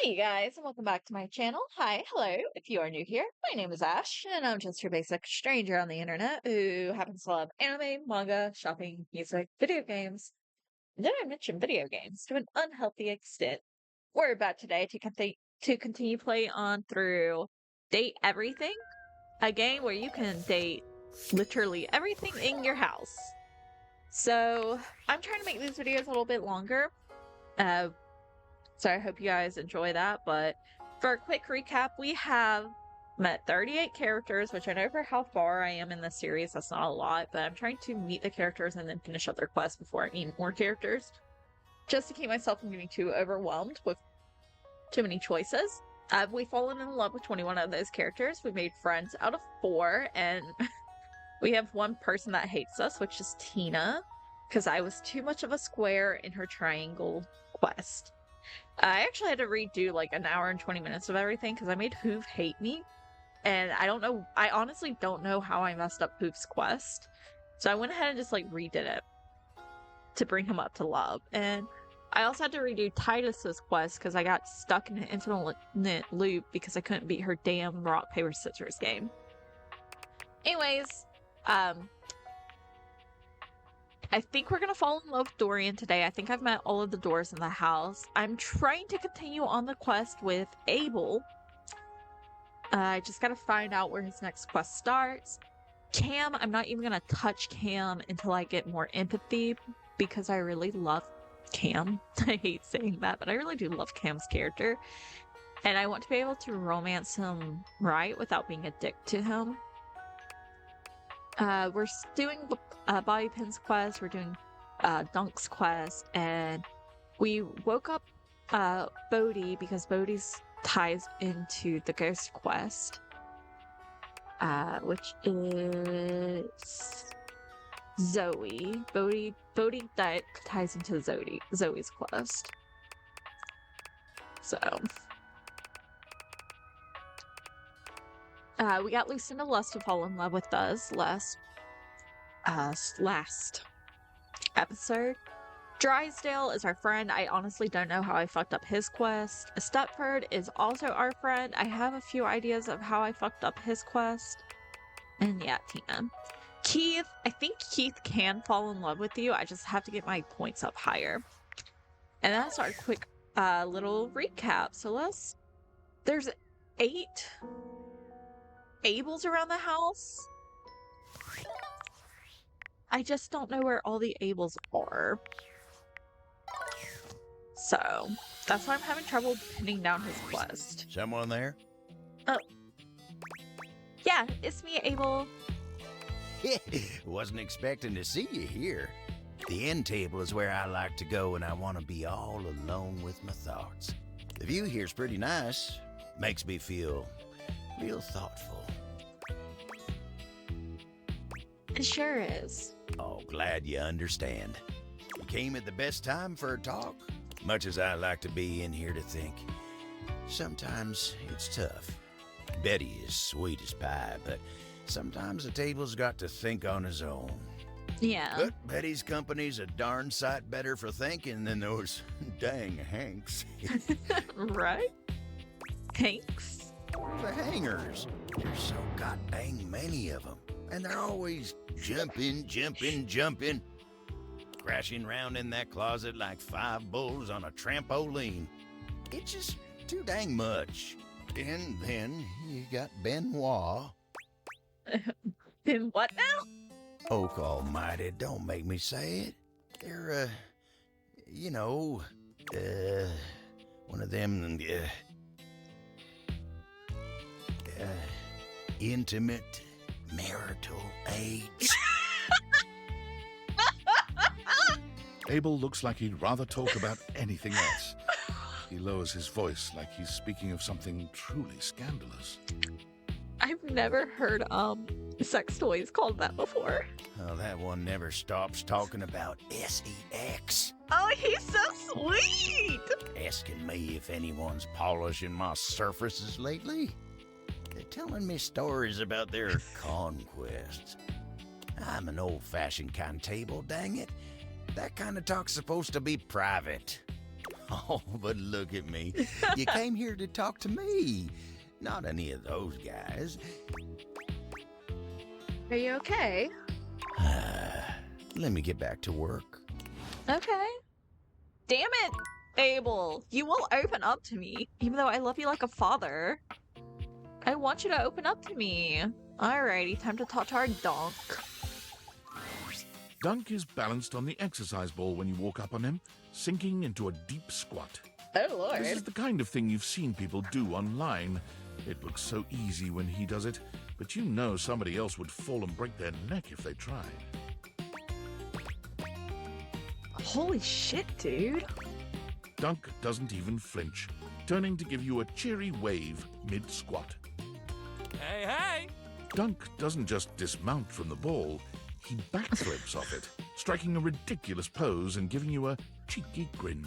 Hi, you guys, and welcome back to my channel. Hi, hello. If you are new here, my name is Ash, and I'm just your basic stranger on the internet who happens to love anime, manga, shopping, music, video games. And did I mention video games to an unhealthy extent? We're about today to continue play on through Date Everything, a game where you can date literally everything in your house. So I'm trying to make these videos a little bit longer. Uh, So I hope you guys enjoy that. But for a quick recap, we have met 38 characters, which I know for how far I am in the series, that's not a lot, but I'm trying to meet the characters and then finish up their quests before I meet more characters, just to keep myself from getting too overwhelmed with too many choices. We've fallen in love with 21 of those characters. We made friends out of 4, and we have one person that hates us, which is Tina, because I was too much of a square in her triangle quest. I actually had to redo like an hour and 20 minutes of everything because I made Hoof hate me. And I honestly don't know how I messed up Hoof's quest. So I went ahead and just like redid it to bring him up to love. And I also had to redo Titus's quest because I got stuck in an infinite loop because I couldn't beat her damn rock, paper, scissors game. Anyways, I think we're gonna fall in love with Dorian today. I think I've met all of the doors in the house. I'm trying to continue on the quest with Abel. I just gotta find out where his next quest starts. Cam, I'm not even gonna touch Cam until I get more empathy because I really love Cam. I hate saying that, but I really do love Cam's character. And I want to be able to romance him right without being a dick to him. We're doing Bobby Pin's quest, we're doing Dunk's quest, and we woke up Bodhi because Bodhi's ties into the ghost quest, which is Zoe. Bodhi ties into Zoe's quest. So we got Lucinda Lust to fall in love with us last episode. Drysdale is our friend. I honestly don't know how I fucked up his quest. Stepford is also our friend. I have a few ideas of how I fucked up his quest. And yeah, Tina. Keith, I think Keith can fall in love with you. I just have to get my points up higher. And that's our quick little recap. So there's 8 Abels around the house. I just don't know where all the Abels are. So that's why I'm having trouble pinning down his quest. Someone there? Oh. Yeah, it's me, Abel. Wasn't expecting to see you here. The end table is where I like to go when I want to be all alone with my thoughts. The view here's pretty nice. Makes me feel real thoughtful. It sure is. Oh, glad you understand. You came at the best time for a talk. Much as I like to be in here to think, sometimes it's tough. Betty is sweet as pie, but sometimes the table's got to think on his own. Yeah. But Betty's company's a darn sight better for thinking than those dang Hanks. Right? Hanks? The hangers. There's so god dang many of them. And they're always jumping. Crashing round in that closet like 5 bulls on a trampoline. It's just too dang much. And then you got Benoit. Ben what now? Oak almighty, don't make me say it. They're, one of them, intimate marital aids. Abel looks like he'd rather talk about anything else. He lowers his voice like he's speaking of something truly scandalous. I've never heard sex toys called that before. Oh, that one never stops talking about sex. Oh, he's so sweet! Asking me if anyone's polishing my surfaces lately. They're telling me stories about their conquests. I'm an old-fashioned kind of table, dang it. That kind of talk's supposed to be private. Oh, but look at me. You came here to talk to me, not any of those guys. Are you okay? Let me get back to work. Okay. Damn it, Abel. You will open up to me, even though I love you like a father. I want you to open up to me. Alrighty, time to talk to our donk. Dunk is balanced on the exercise ball when you walk up on him, sinking into a deep squat. Oh, Lord. This is the kind of thing you've seen people do online. It looks so easy when he does it, but you know somebody else would fall and break their neck if they tried. Holy shit, dude. Dunk doesn't even flinch, turning to give you a cheery wave mid-squat. Hey, hey! Dunk doesn't just dismount from the ball, he backflips off it, striking a ridiculous pose and giving you a cheeky grin.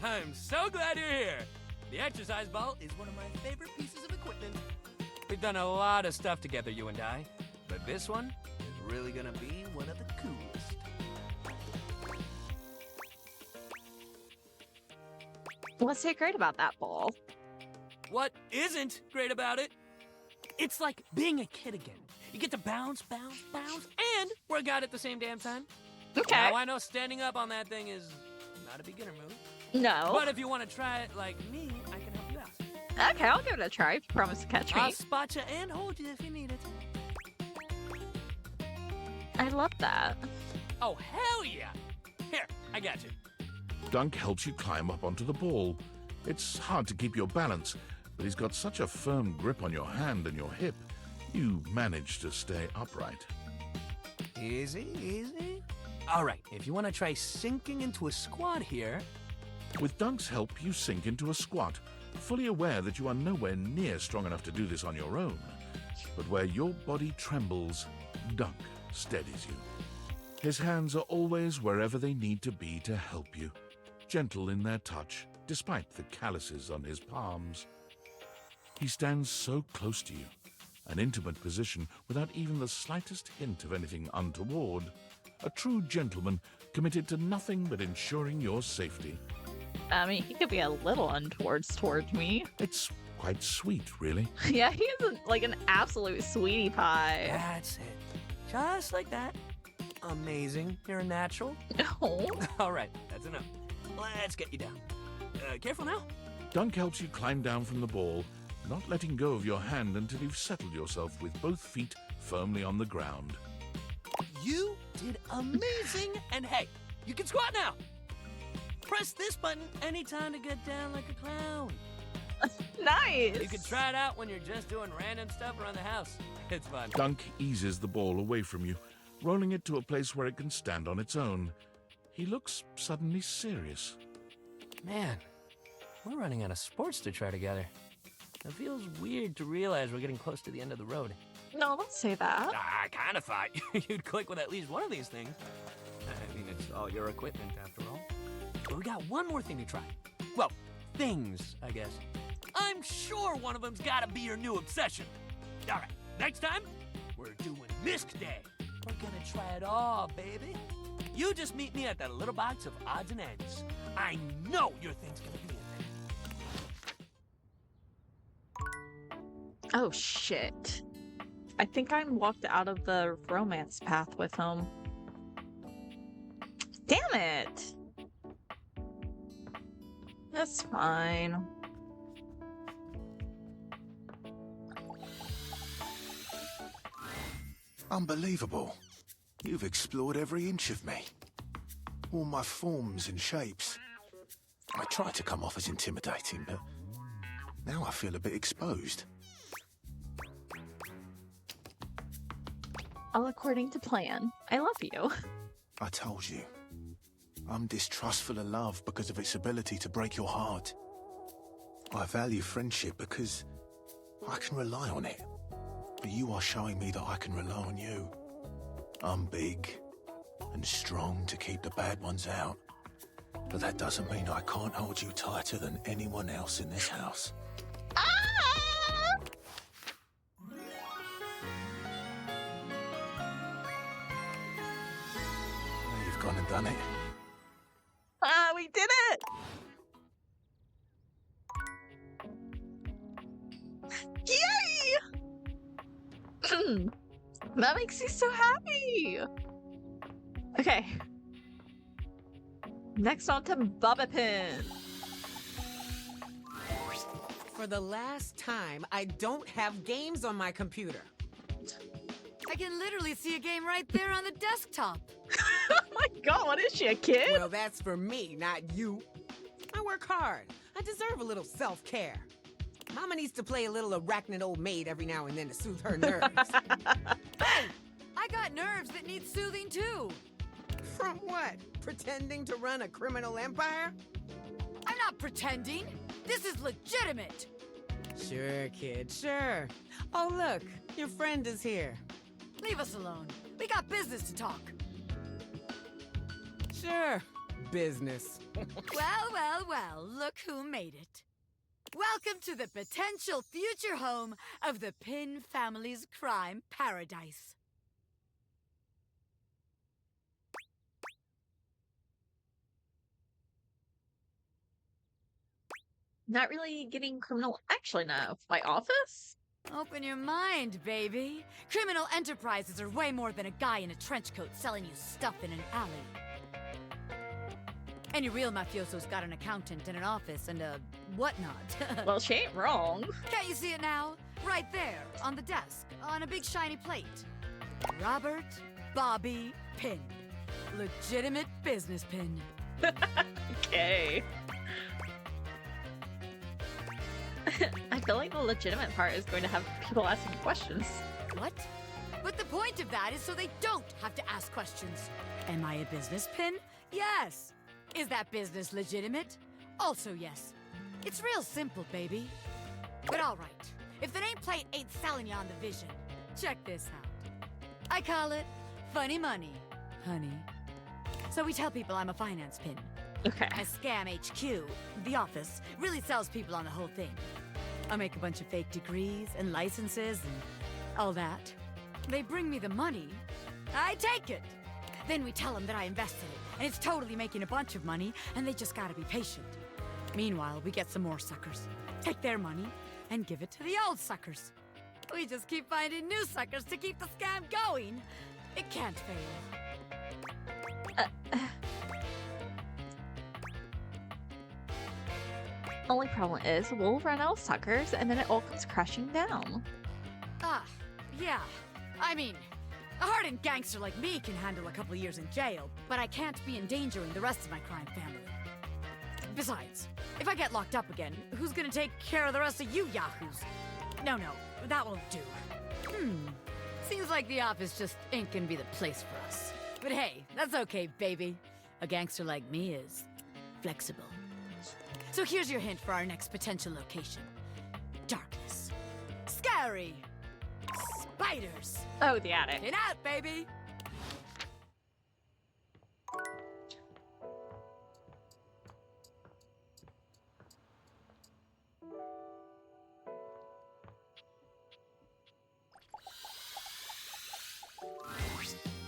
I'm so glad you're here. The exercise ball is one of my favorite pieces of equipment. We've done a lot of stuff together, you and I, but this one is really gonna be one of the coolest. What's so great about that ball? What isn't great about it? It's like being a kid again. You get to bounce, bounce, bounce, and work out at the same damn time. Okay. Now, I know standing up on that thing is not a beginner move. No. But if you want to try it like me, I can help you out. Okay, I'll give it a try if you promise to catch me. I'll spot you and hold you if you need it. I love that. Oh, hell yeah! Here, I got you. Dunk helps you climb up onto the ball. It's hard to keep your balance, but he's got such a firm grip on your hand and your hip, you manage to stay upright. Easy, easy. All right, if you want to try sinking into a squat here. With Dunk's help, you sink into a squat, fully aware that you are nowhere near strong enough to do this on your own. But where your body trembles, Dunk steadies you. His hands are always wherever they need to be to help you, gentle in their touch, despite the calluses on his palms. He stands so close to you, an intimate position without even the slightest hint of anything untoward. A true gentleman committed to nothing but ensuring your safety. I mean, he could be a little untoward towards me. It's quite sweet, really. Yeah, he is like an absolute sweetie pie. That's it. Just like that. Amazing. You're a natural. Oh. All right, that's enough. Let's get you down. Careful now. Dunk helps you climb down from the ball, not letting go of your hand until you've settled yourself with both feet firmly on the ground. You did amazing. And hey, you can squat now. Press this button anytime to get down like a clown. Nice. You can try it out when you're just doing random stuff around the house. It's fun. Dunk eases the ball away from you, rolling it to a place where it can stand on its own. He looks suddenly serious. Man, we're running out of sports to try together. It feels weird to realize we're getting close to the end of the road. No, don't say that. I kind of thought you'd click with at least one of these things. I mean, it's all your equipment after all. But we got one more thing to try. Well, things, I guess. I'm sure one of them's gotta be your new obsession. All right, next time, we're doing Misc Day. We're gonna try it all, baby. You just meet me at that little box of odds and ends. I know your thing's gonna be in there. Oh, shit. I think I walked out of the romance path with him. Damn it. That's fine. Unbelievable. You've explored every inch of me. All my forms and shapes. I tried to come off as intimidating, but now I feel a bit exposed. All according to plan. I love you. I told you. I'm distrustful of love because of its ability to break your heart. I value friendship because I can rely on it. But you are showing me that I can rely on you. I'm big and strong to keep the bad ones out. But that doesn't mean I can't hold you tighter than anyone else in this house. Ah! Now you've gone and done it. Ah, we did it! That makes you so happy. Okay. Next on to Bobby Pin. For the last time, I don't have games on my computer. I can literally see a game right there on the desktop. Oh my god, what is she, a kid? Well, that's for me, not you. I work hard. I deserve a little self-care. Mama needs to play a little arachnid old maid every now and then to soothe her nerves. Hey, I got nerves that need soothing too. From what? Pretending to run a criminal empire? I'm not pretending. This is legitimate. Sure, kid, sure. Oh, look, your friend is here. Leave us alone. We got business to talk. Sure, business. Well, look who made it. Welcome to the potential future home of the Pin family's crime paradise. Not really getting criminal. Actually, no. My office? Open your mind, baby. Criminal enterprises are way more than a guy in a trench coat selling you stuff in an alley. And your real mafioso's got an accountant and an office and a whatnot. Well, she ain't wrong. Can't you see it now? Right there, on the desk, on a big shiny plate. Robert Bobby Pin. Legitimate business pin. Okay. I feel like the legitimate part is going to have people asking questions. What? But the point of that is so they don't have to ask questions. Am I a business pin? Yes. Is that business legitimate? Also yes. It's real simple, baby. But all right, if the nameplate ain't selling you on the vision, check this out. I call it funny money, honey. So we tell people I'm a finance pin. Okay. My scam HQ, the office, really sells people on the whole thing. I make a bunch of fake degrees and licenses and all that. They bring me the money. I take it. Then we tell them that I invested it, and it's totally making a bunch of money, and they just gotta be patient. Meanwhile, we get some more suckers, take their money, and give it to the old suckers. We just keep finding new suckers to keep the scam going. It can't fail. Only problem is we'll run out of suckers and then it all comes crashing down. Ah, yeah. I mean, a hardened gangster like me can handle a couple years in jail, but I can't be endangering the rest of my crime family. Besides, if I get locked up again, who's gonna take care of the rest of you yahoos? No, that won't do. Seems like the office just ain't gonna be the place for us. But hey, that's okay, baby. A gangster like me is flexible. So here's your hint for our next potential location. Darkness. Scary. Spiders. Oh, the attic. Get out, baby!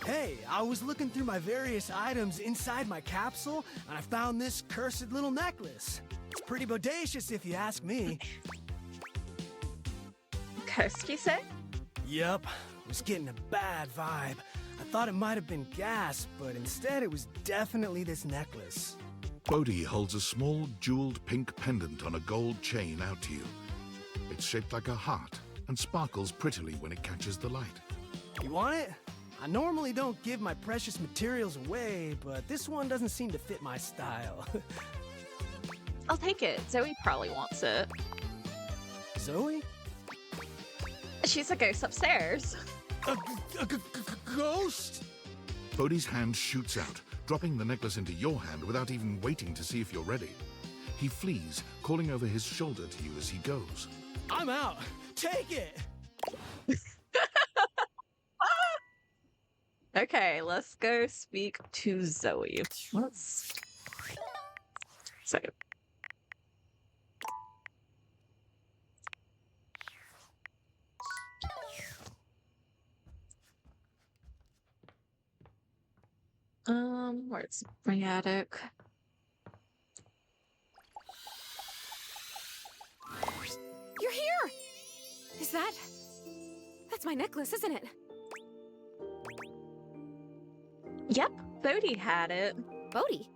Hey, I was looking through my various items inside my capsule, and I found this cursed little necklace. It's pretty bodacious if you ask me. Cursed, you say? Yup, was getting a bad vibe. I thought it might have been gas, but instead it was definitely this necklace. Bodhi holds a small jeweled pink pendant on a gold chain out to you. It's shaped like a heart and sparkles prettily when it catches the light. You want it? I normally don't give my precious materials away, but this one doesn't seem to fit my style. I'll take it. Zoe probably wants it. Zoe? She's a ghost upstairs. A ghost? Bodhi's hand shoots out, dropping the necklace into your hand without even waiting to see if you're ready. He flees, calling over his shoulder to you as he goes. I'm out. Take it. Okay, let's go speak to Zoe. Let's... So... Where's my attic? You're here! Is that... That's It's my necklace, isn't it? Yep, Bodhi had it. Bodhi?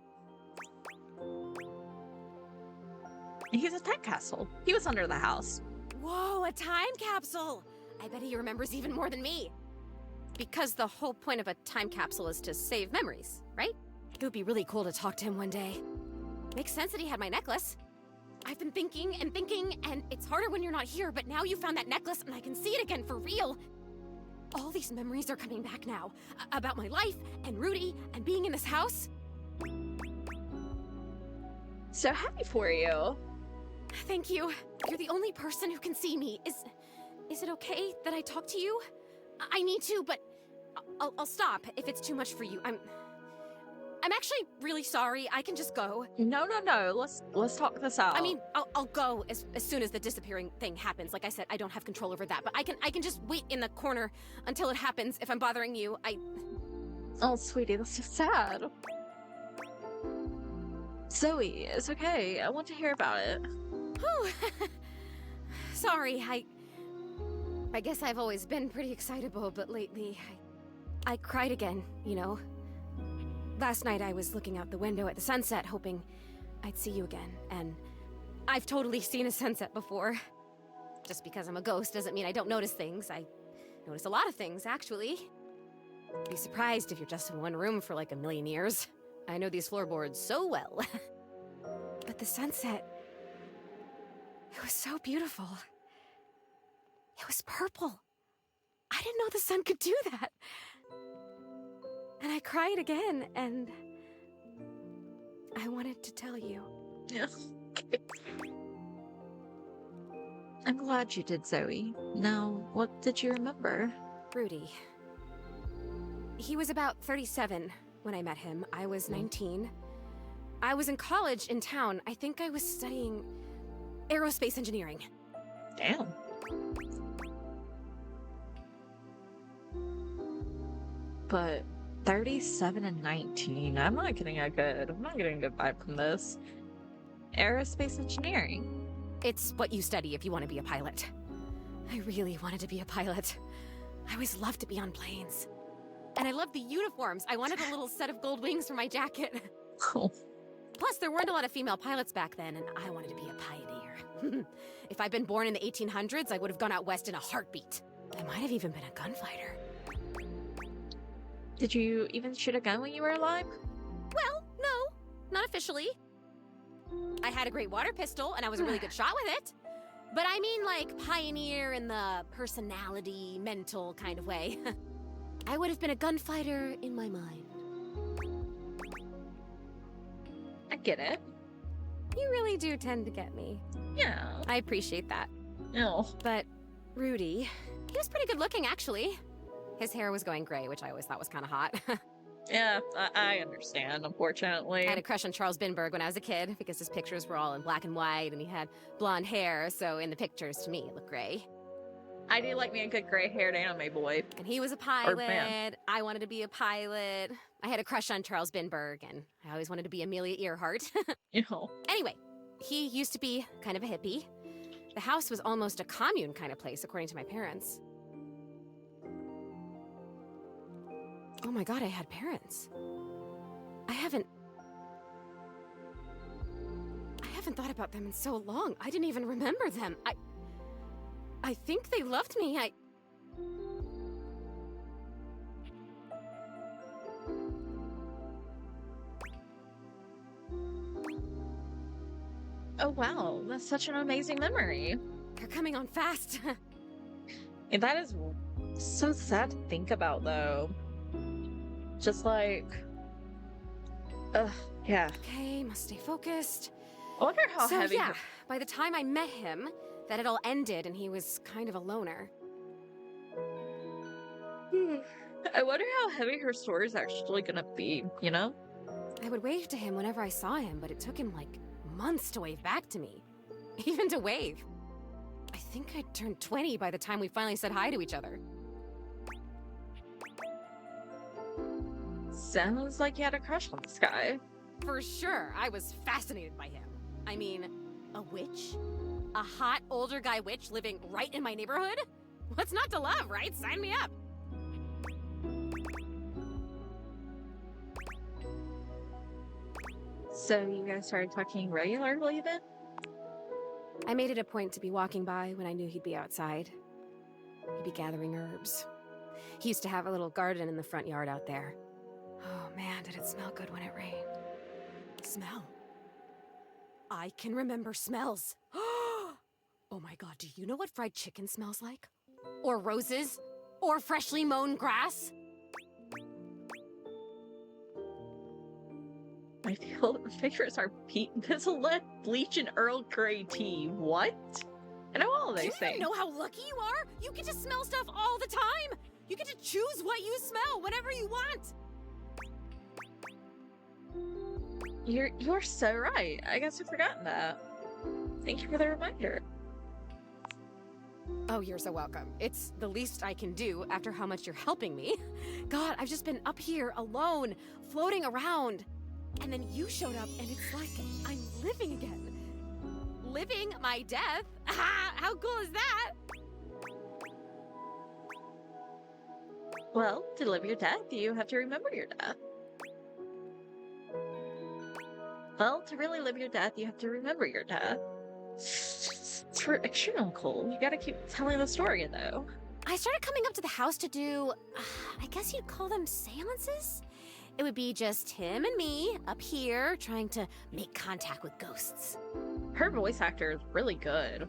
He's a time capsule. He was under the house. Whoa, a time capsule! I bet he remembers even more than me. Because the whole point of a time capsule is to save memories, right? It would be really cool to talk to him one day. Makes sense that he had my necklace. I've been thinking, and it's harder when you're not here, but now you found that necklace and I can see it again for real. All these memories are coming back now. About my life, and Rudy, and being in this house. So happy for you. Thank you. You're the only person who can see me. Is it okay that I talk to you? I need to, but I'll stop if it's too much for you. I'm actually really sorry. I can just go. No. Let's talk this out. I mean, I'll go as soon as the disappearing thing happens. Like I said, I don't have control over that, but I can just wait in the corner until it happens. If I'm bothering you, Oh, sweetie, that's so sad. Zoe, it's okay. I want to hear about it. Whew. Sorry, I guess I've always been pretty excitable, but lately, I cried again, you know? Last night I was looking out the window at the sunset, hoping I'd see you again, and I've totally seen a sunset before. Just because I'm a ghost doesn't mean I don't notice things. I notice a lot of things, actually. Be surprised if you're just in one room for like a million years. I know these floorboards so well. But the sunset, it was so beautiful. It was purple. I didn't know the sun could do that. And I cried again, and I wanted to tell you. Yeah. I'm glad you did, Zoe. Now, what did you remember? Rudy. He was about 37 when I met him. I was 19. I was in college in town. I think I was studying aerospace engineering. Damn. But 37 and 19, I'm not getting a good vibe from this. Aerospace engineering. It's what you study if you want to be a pilot. I really wanted to be a pilot. I always loved to be on planes. And I loved the uniforms. I wanted a little set of gold wings for my jacket. Cool. Plus, there weren't a lot of female pilots back then, and I wanted to be a pioneer. If I'd been born in the 1800s, I would have gone out west in a heartbeat. I might have even been a gunfighter. Did you even shoot a gun when you were alive? Well, no, not officially. I had a great water pistol, and I was a really good shot with it. But I mean, like, pioneer in the personality, mental kind of way. I would have been a gunfighter in my mind. I get it. You really do tend to get me. Yeah. I appreciate that. No. But Rudy, he was pretty good looking, actually. His hair was going gray, which I always thought was kind of hot. Yeah, I understand, unfortunately. I had a crush on Charles Binberg when I was a kid because his pictures were all in black and white and he had blonde hair, so in the pictures, to me, it looked gray. I do like me a good gray-haired anime boy. And he was a pilot. I wanted to be a pilot. I had a crush on Charles Binberg, and I always wanted to be Amelia Earhart. You know. Anyway, he used to be kind of a hippie. The house was almost a commune kind of place, according to my parents. Oh my god, I had parents. I haven't thought about them in so long. I didn't even remember them. I think they loved me. Oh wow, that's such an amazing memory. They're coming on fast. And that is so sad to think about, though. Just like, yeah. Okay, must stay focused. I wonder how So heavy. yeah, by the time I met him, that had all ended and he was kind of a loner. I wonder how heavy her story is actually gonna be, you know? I would wave to him whenever I saw him, but it took him like months to wave back to me. Even to wave. I think I'd turned 20 by the time we finally said hi to each other. Sounds like you had a crush on this guy. For sure, I was fascinated by him. I mean, a witch? A hot older guy witch living right in my neighborhood? What's not to love, right? Sign me up. So you guys started talking regularly then? I made it a point to be walking by when I knew he'd be outside. He'd be gathering herbs. He used to have a little garden in the front yard out there. Oh man, did it smell good when it rained. Smell? I can remember smells. Oh my god, do you know what fried chicken smells like? Or roses? Or freshly mown grass? My favorites are Pete Bizzle, bleach, and Earl Grey tea. What? I know all of Do these you even things. know how lucky you are? You get to smell stuff all the time! You get to choose what you smell whenever you want! You're so right. I guess I've forgotten that. Thank you for the reminder. Oh, you're so welcome. It's the least I can do after how much you're helping me. God, I've just been up here alone, floating around. And then you showed up and it's like I'm living again. Living my death? How cool is that? Well, to live your death, you have to remember your death. Well, to really live your death, you have to remember your death. It's extremely cool. You gotta keep telling the story, though. I started coming up to the house to do, I guess you'd call them seances? It would be just him and me up here trying to make contact with ghosts. Her voice actor is really good.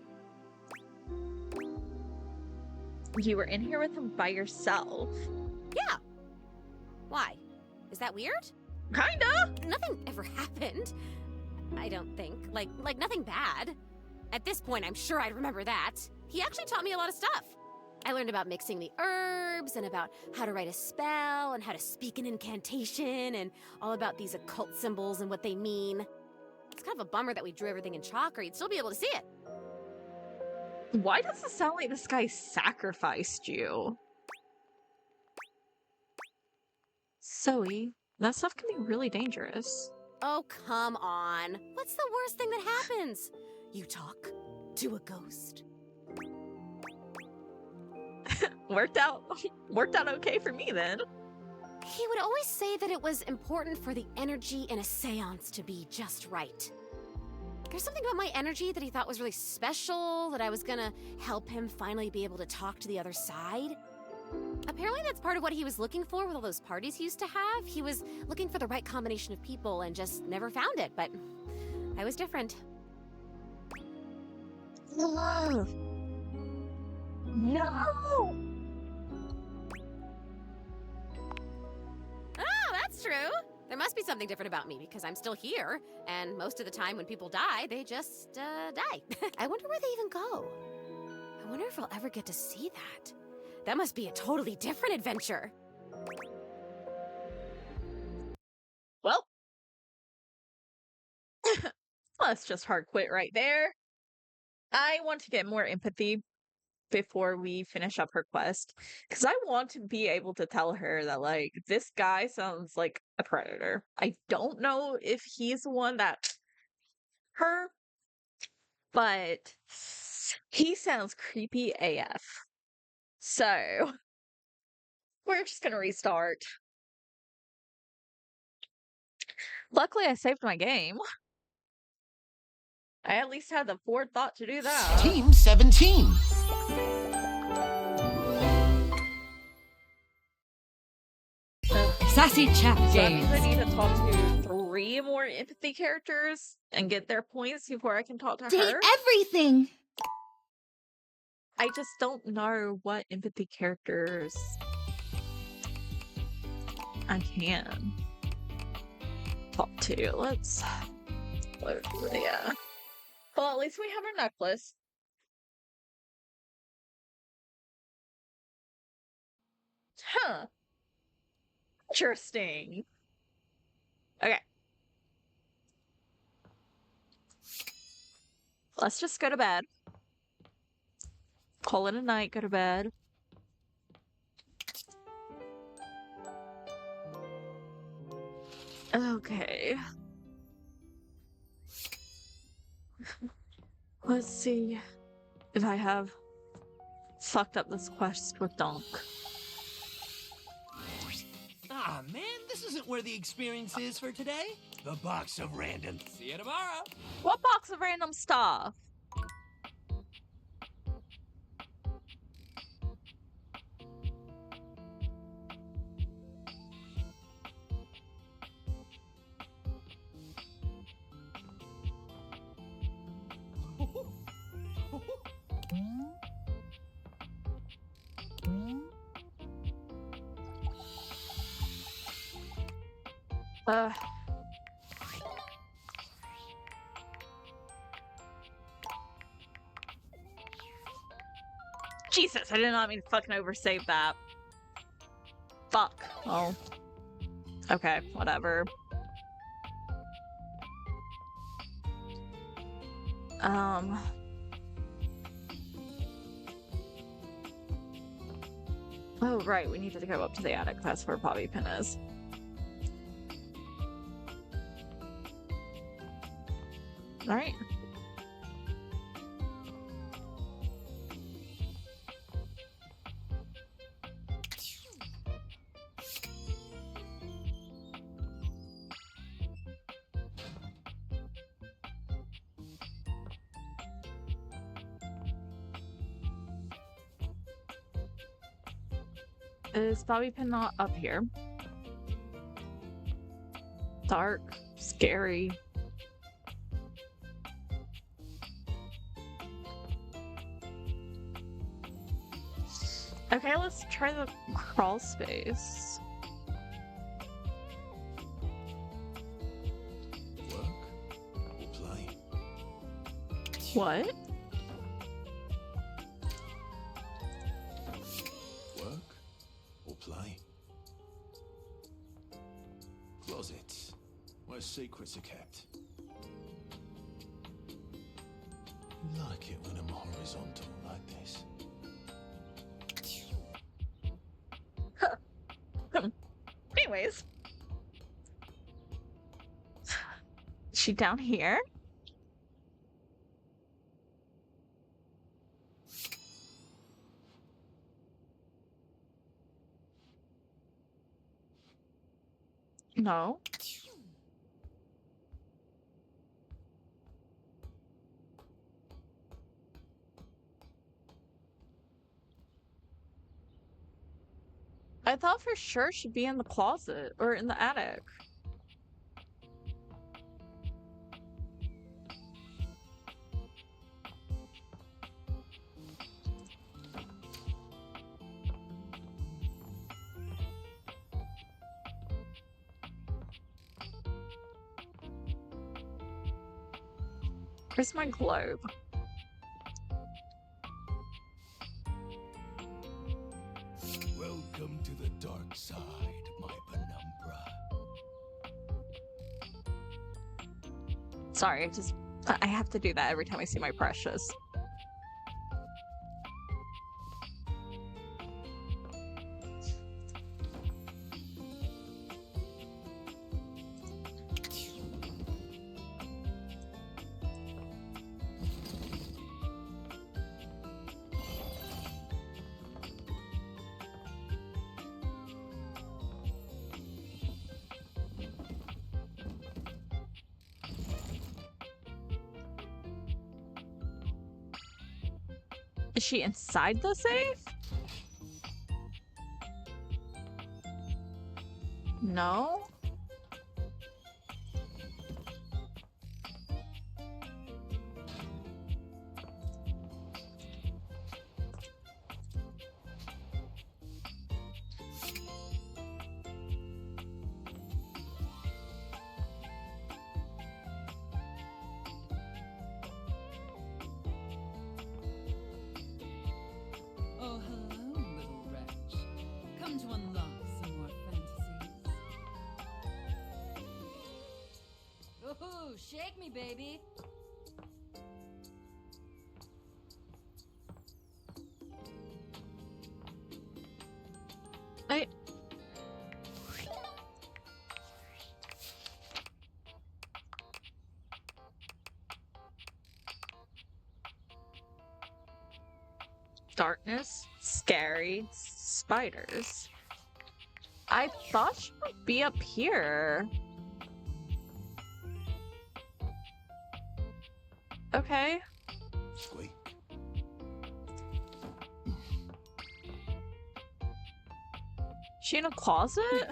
You were in here with him by yourself. Yeah. Why? Is that weird? Kinda! Nothing ever happened. I don't think. Like nothing bad. At this point, I'm sure I'd remember that. He actually taught me a lot of stuff. I learned about mixing the herbs and about how to write a spell and how to speak an incantation and all about these occult symbols and what they mean. It's kind of a bummer that we drew everything in chalk or you'd still be able to see it. Why does it sound like this guy sacrificed you? Zoe, that stuff can be really dangerous. Oh, come on. What's the worst thing that happens? You talk to a ghost. Worked out okay for me then. He would always say that it was important for the energy in a seance to be just right. There's something about my energy that he thought was really special, that I was gonna help him finally be able to talk to the other side. Apparently that's part of what he was looking for with all those parties he used to have. He was looking for the right combination of people and just never found it, but I was different. Love. No! Oh, that's true. There must be something different about me because I'm still here, and most of the time when people die, they just, die. I wonder where they even go. I wonder if I'll ever get to see that. That must be a totally different adventure. Well, let's just hard quit right there. I want to get more empathy before we finish up her quest, because I want to be able to tell her that, like, this guy sounds like a predator. I don't know if he's the one that her, but he sounds creepy AF. So we're just gonna restart. Luckily, I saved my game. I at least had the forethought to do that. Team 17. Sassy chat So that games. means I need to talk to 3 more empathy characters and get their points before I can talk to Date her. everything! I just don't know what empathy characters I can talk to. Yeah. Well, at least we have our necklace. Huh. Interesting. Okay. Let's just go to bed. Call it a night, go to bed. Okay. Let's see if I have fucked up this quest with Dunk. Ah, man, this isn't where the experience is for today. The box of random. See you tomorrow. What box of random stuff? Jesus, I did not mean to fucking oversave that. Fuck. Oh. Okay, whatever. Oh, right, we needed to go up to the attic. That's where Bobby Pin is. Alright. Is Bobby Pin not up here? Dark, scary. Okay, let's try the crawl space. Work or play? What? Work or play? Closets, where secrets are kept. Like it when I'm horizontal like this. Anyways. Is she down here? No. I thought for sure she'd be in the closet or in the attic. Where's my globe? Welcome to the dark side, my penumbra. Sorry, I have to do that every time I see my precious. Is she inside the safe? No? Oh, hello, little wretch. Come to unlock some more fantasies. Ooh, shake me, baby. I... darkness, scary, spiders. I thought she would be up here. Okay. Squeak. She in a closet?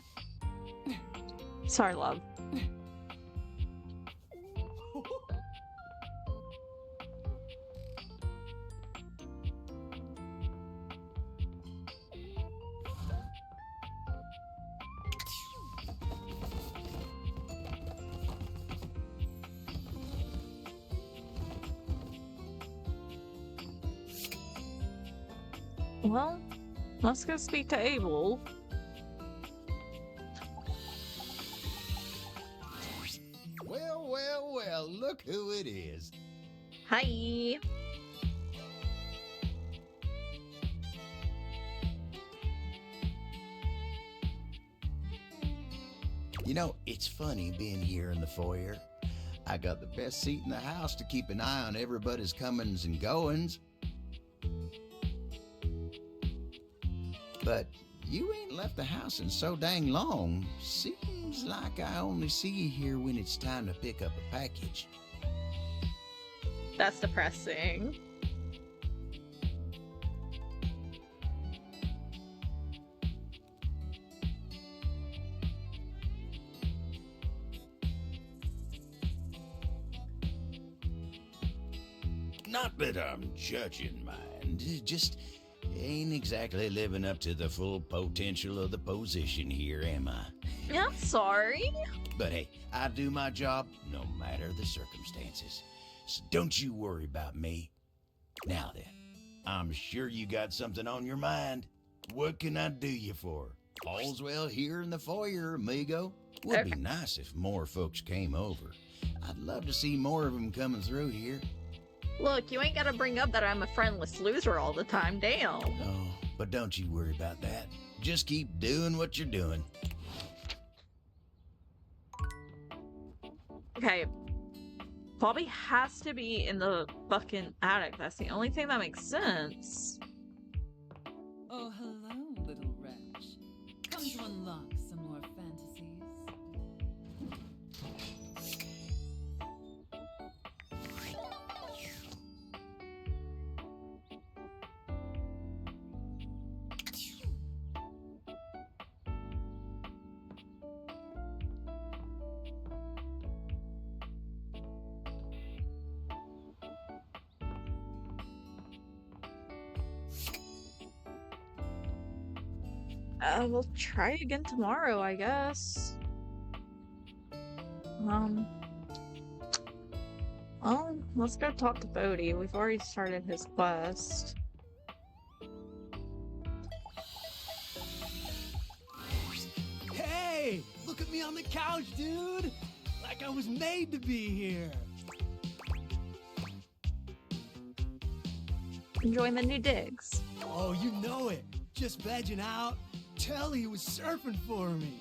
Sorry, love. Well, let's go speak to Abel. Well, look who it is. Hi. You know, it's funny being here in the foyer. I got the best seat in the house to keep an eye on everybody's comings and goings. But you ain't left the house in so dang long. Seems like I only see you here when it's time to pick up a package. That's depressing. Not that I'm judging mine, just ain't exactly living up to the full potential of the position here, am I? Yeah, I'm sorry. But hey, I do my job no matter the circumstances. So don't you worry about me. Now then, I'm sure you got something on your mind. What can I do you for? All's well here in the foyer, amigo. Would be nice if more folks came over. I'd love to see more of them coming through here. Look, you ain't gotta bring up that I'm a friendless loser all the time, damn. Oh, but don't you worry about that. Just keep doing what you're doing. Okay. Bobby has to be in the fucking attic. That's the only thing that makes sense. Oh, hello, little wretch. Come to unlock some more fantasies. We'll try again tomorrow, I guess. Well, let's go talk to Bodhi. We've already started his quest. Hey, look at me on the couch, dude. Like I was made to be here. Enjoying the new digs. Oh, you know it. Just vegging out. Telly was surfing for me.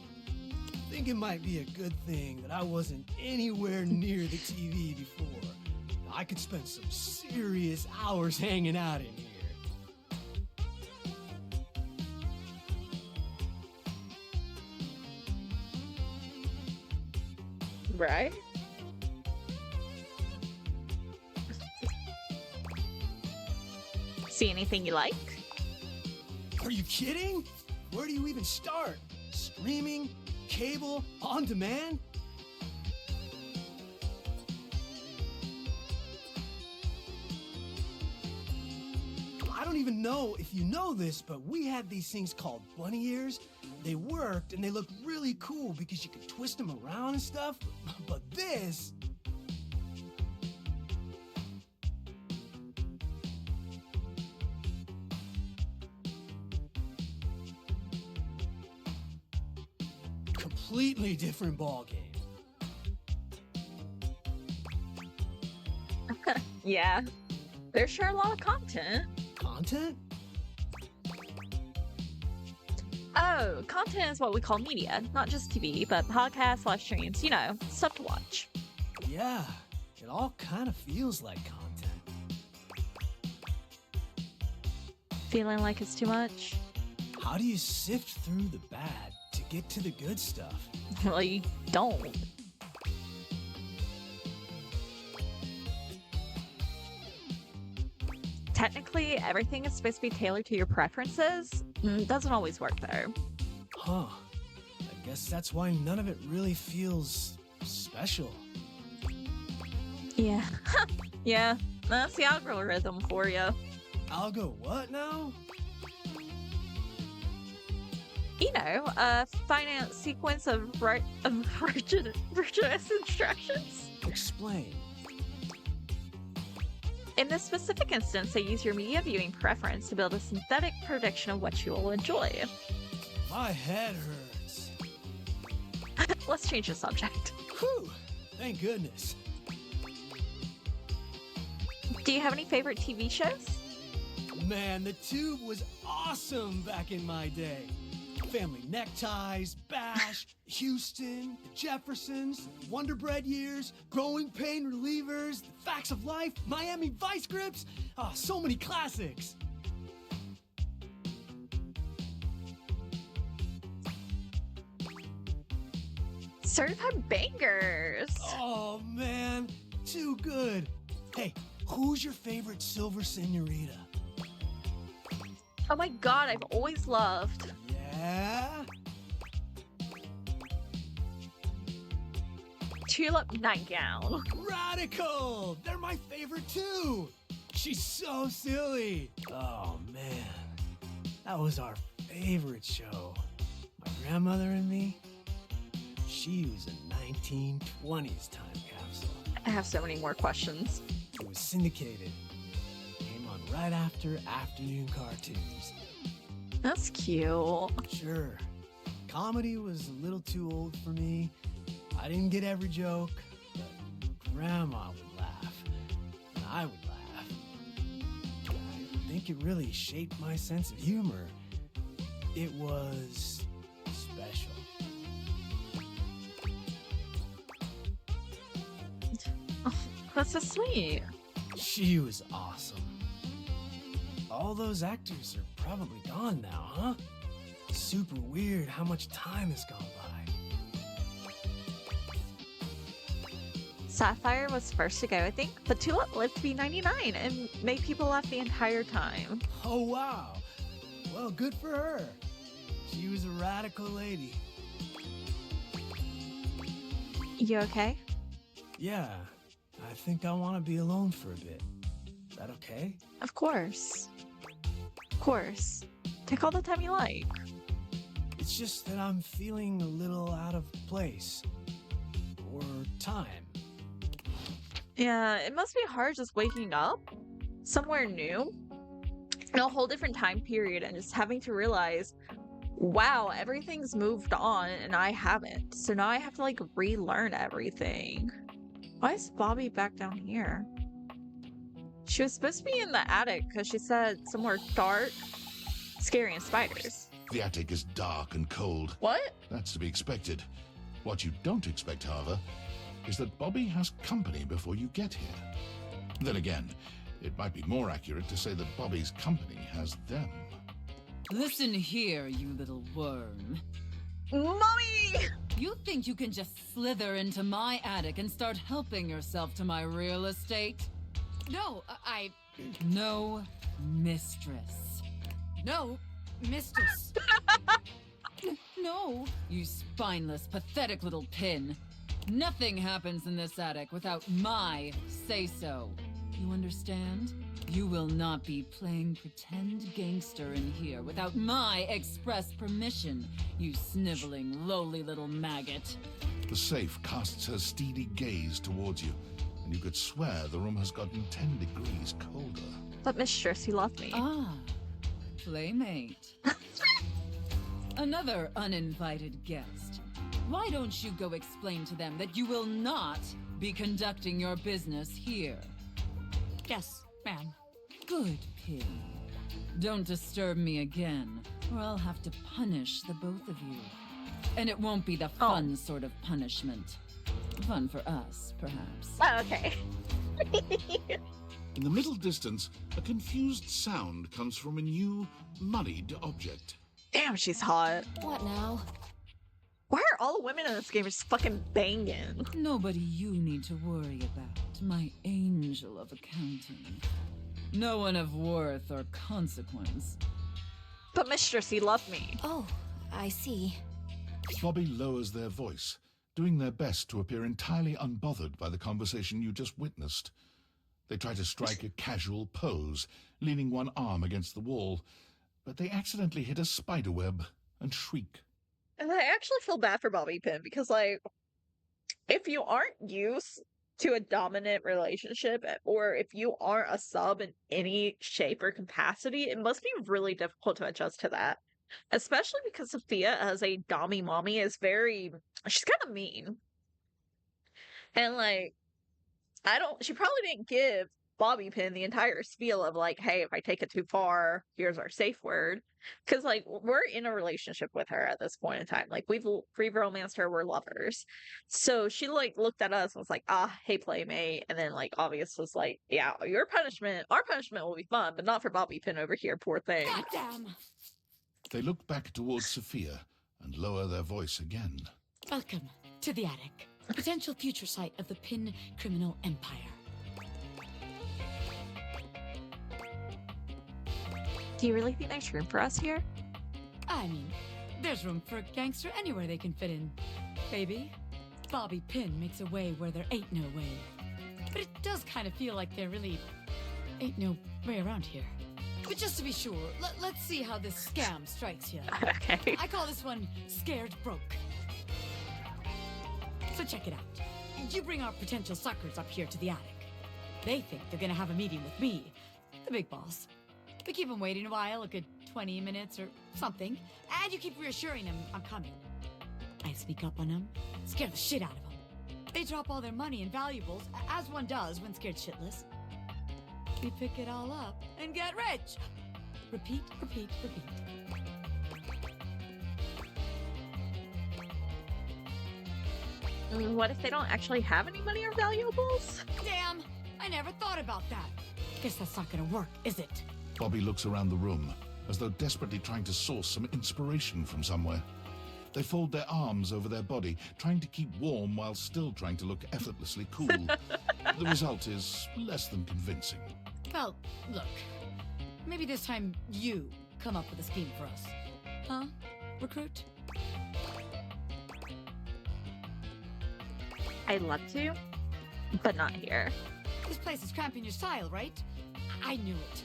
I think it might be a good thing that I wasn't anywhere near the TV before. I could spend some serious hours hanging out in here. Right? See anything you like? Are you kidding? Where do you even start? Streaming? Cable? On demand? I don't even know if you know this, but we had these things called bunny ears. They worked and they looked really cool because you could twist them around and stuff. But this... completely different ball game. Yeah. There's sure a lot of content. Content? Oh, content is what we call media. Not just TV, but podcasts, live streams, you know, stuff to watch. Yeah, it all kind of feels like content. Feeling like it's too much? How do you sift through the bad to get to the good stuff? Well, you don't. Technically, everything is supposed to be tailored to your preferences. Doesn't always work though. Huh. I guess that's why none of it really feels special. Yeah. Yeah, that's the algorithm for you. Algo what now? You know, a finance sequence of rigorous instructions. Explain. In this specific instance, they use your media viewing preference to build a synthetic prediction of what you will enjoy. My head hurts. Let's change the subject. Whew. Thank goodness. Do you have any favorite TV shows? Man, the Tube was awesome back in my day. Family Neckties, Bash, Houston, the Jeffersons, Wonder Bread Years, Growing Pain Relievers, The Facts of Life, Miami Vice Grips. Ah, so many classics. Certified bangers. Oh man, too good. Hey, who's your favorite Silver Senorita? Oh my god, I've always loved. Yeah? Tulip Nightgown. Radical! They're my favorite too! She's so silly! Oh man, that was our favorite show. My grandmother and me, she was a 1920s time capsule. I have so many more questions. It was syndicated. Came on right after afternoon cartoons. That's cute. Sure. Comedy was a little too old for me. I didn't get every joke, but Grandma would laugh, and I would laugh. I think it really shaped my sense of humor. It was special. Oh, that's so sweet. She was awesome. All those actors are probably gone now, huh? Super weird how much time has gone by. Sapphire was first to go, I think, but Tulip lived to be 99 and made people laugh the entire time. Oh, wow. Well, good for her. She was a radical lady. You okay? Yeah, I think I want to be alone for a bit. Is that okay? Of course. Of course. Take all the time you like. It's just that I'm feeling a little out of place. Or time. Yeah, it must be hard just waking up somewhere new in a whole different time period and just having to realize, wow, everything's moved on and I haven't. So now I have to like relearn everything. Why is Bobby back down here? She was supposed to be in the attic because she said somewhere dark, scary, and spiders. The attic is dark and cold. What? That's to be expected. What you don't expect, however, is that Bobby has company before you get here. Then again, it might be more accurate to say that Bobby's company has them. Listen here, you little worm. Mommy! You think you can just slither into my attic and start helping yourself to my real estate? No, I... No, mistress. No, mistress. No, you spineless, pathetic little pin. Nothing happens in this attic without my say-so. You understand? You will not be playing pretend gangster in here without my express permission, you sniveling, lowly little maggot. The safe casts her steely gaze towards you, and you could swear the room has gotten 10 degrees colder. But mistress, you love me. Ah, playmate. Another uninvited guest. Why don't you go explain to them that you will not be conducting your business here? Yes, ma'am. Good, Pig. Don't disturb me again, or I'll have to punish the both of you. And it won't be the fun sort of punishment. Fun for us, perhaps. Oh, okay. In the middle distance, a confused sound comes from a new, muddied object. Damn, she's hot. What now? Why are all the women in this game just fucking banging? Nobody you need to worry about, my angel of accounting. No one of worth or consequence. But Mistress, he loved me. Oh, I see. Bobby lowers their voice, doing their best to appear entirely unbothered by the conversation you just witnessed. They try to strike a casual pose, leaning one arm against the wall, but they accidentally hit a spiderweb and shriek. And I actually feel bad for Bobby Pin because, like, if you aren't used to a dominant relationship, or if you aren't a sub in any shape or capacity, it must be really difficult to adjust to that. Especially because Sophia, as a dommy mommy, is she's kind of mean. And, like, she probably didn't give Bobby Pin the entire spiel of, like, hey, if I take it too far, here's our safe word. Because, like, we're in a relationship with her at this point in time. Like, we've romanced her, we're lovers. So she, like, looked at us and was like, hey, playmate. And then, like, obvious was like, yeah, our punishment will be fun, but not for Bobby Pin over here, poor thing. Goddamn! They look back towards Sophia and lower their voice again. Welcome to the attic, potential future site of the Pin criminal empire. Do you really think there's room for us here? I mean, there's room for a gangster anywhere they can fit in, baby. Bobby Pin makes a way where there ain't no way. But it does kind of feel like there really ain't no way around here. But just to be sure, let's see how this scam strikes you. Okay. I call this one Scared Broke. So check it out. You bring our potential suckers up here to the attic. They think they're gonna have a meeting with me, the big boss. We keep them waiting a while, a good 20 minutes or something, and you keep reassuring them I'm coming. I sneak up on them, scare the shit out of them. They drop all their money and valuables, as one does when scared shitless. We pick it all up and get rich. Repeat, repeat, repeat. What if they don't actually have any money or valuables? Damn, I never thought about that. Guess that's not gonna work, is it? Bobby looks around the room, as though desperately trying to source some inspiration from somewhere. They fold their arms over their body, trying to keep warm while still trying to look effortlessly cool. The result is less than convincing. Well, look. Maybe this time you come up with a scheme for us. Huh, recruit? I'd love to, but not here. This place is cramping your style, right? I knew it.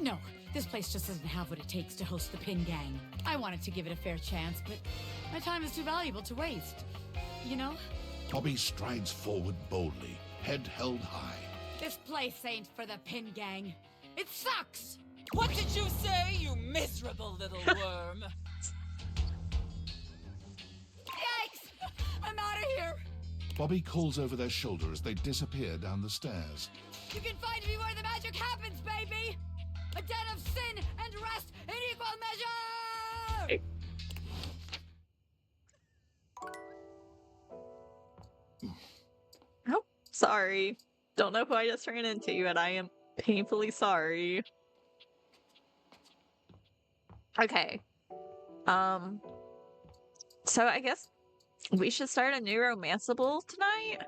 No, this place just doesn't have what it takes to host the Pin Gang. I wanted to give it a fair chance, but my time is too valuable to waste. You know? Bobby strides forward boldly, head held high. This place ain't for the Pin Gang. It sucks! What did you say, you miserable little worm? Yikes! I'm out of here! Bobby calls over their shoulder as they disappear down the stairs. You can find me where the magic happens, baby! A den of sin and rest in equal measure! Oh, sorry. Don't know who I just ran into, and I am painfully sorry. Okay. So I guess we should start a new romanceable tonight?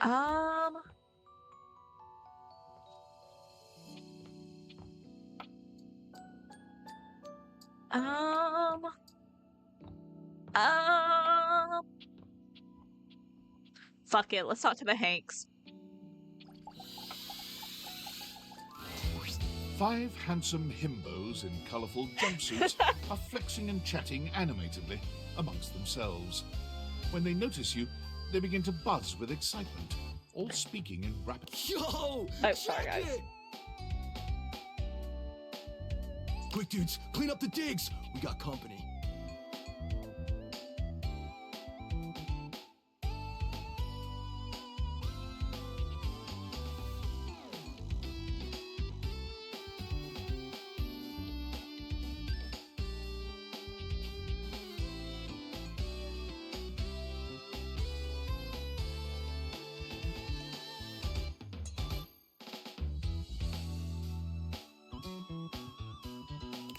Um... Fuck it, let's talk to the Hanks. 5 handsome himbos in colourful jumpsuits are flexing and chatting animatedly amongst themselves. When they notice you, they begin to buzz with excitement, all speaking in rapid... Yo! Oh, sorry, check guys. it! Quick, dudes, clean up the digs! We got company.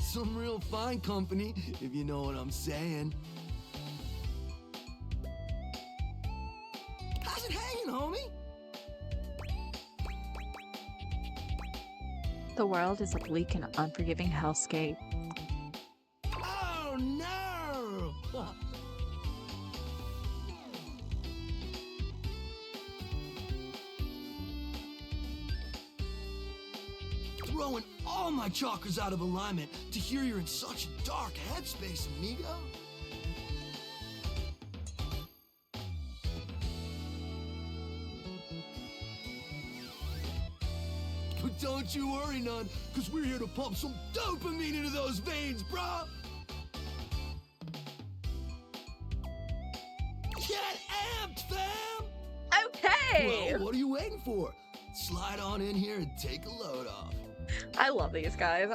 some real fine company, if you know what I'm saying. How's it hanging, homie? The world is a bleak and unforgiving hellscape. Oh no! Throwing all my chakras out of alignment to hear you're in such a dark headspace, amigo. But don't you worry none, because we're here to pump some dopamine into those veins, brah! Get amped, fam! Okay! Well, what are you waiting for? Slide on in here and take a load off. I love these guys.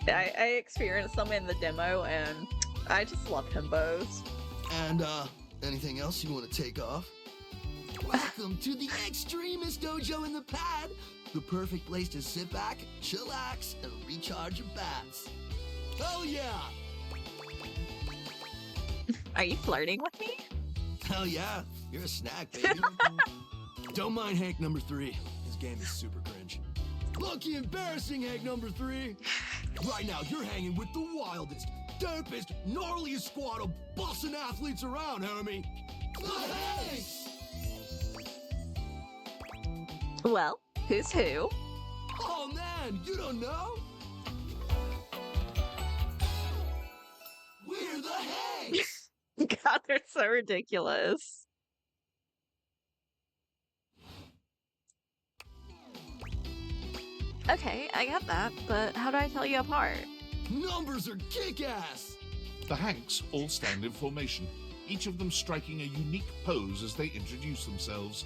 I experienced them in the demo, and I just love himbos. And, anything else you want to take off? Welcome to the extremist dojo in the pad! The perfect place to sit back, chillax, and recharge your bats. Hell yeah! Are you flirting with me? Hell yeah, you're a snack, baby. Don't mind Hank number 3. His game is super cringe. Lucky embarrassing, Hank number 3. Right now, you're hanging with the wildest, dopest, gnarliest squad of bussin' athletes around, homie. The Hanks! Well, who's who? Oh man, you don't know? We're the Hanks! God, they're so ridiculous. Okay, I get that, but how do I tell you apart? Numbers are kick-ass! The Hanks all stand in formation, each of them striking a unique pose as they introduce themselves.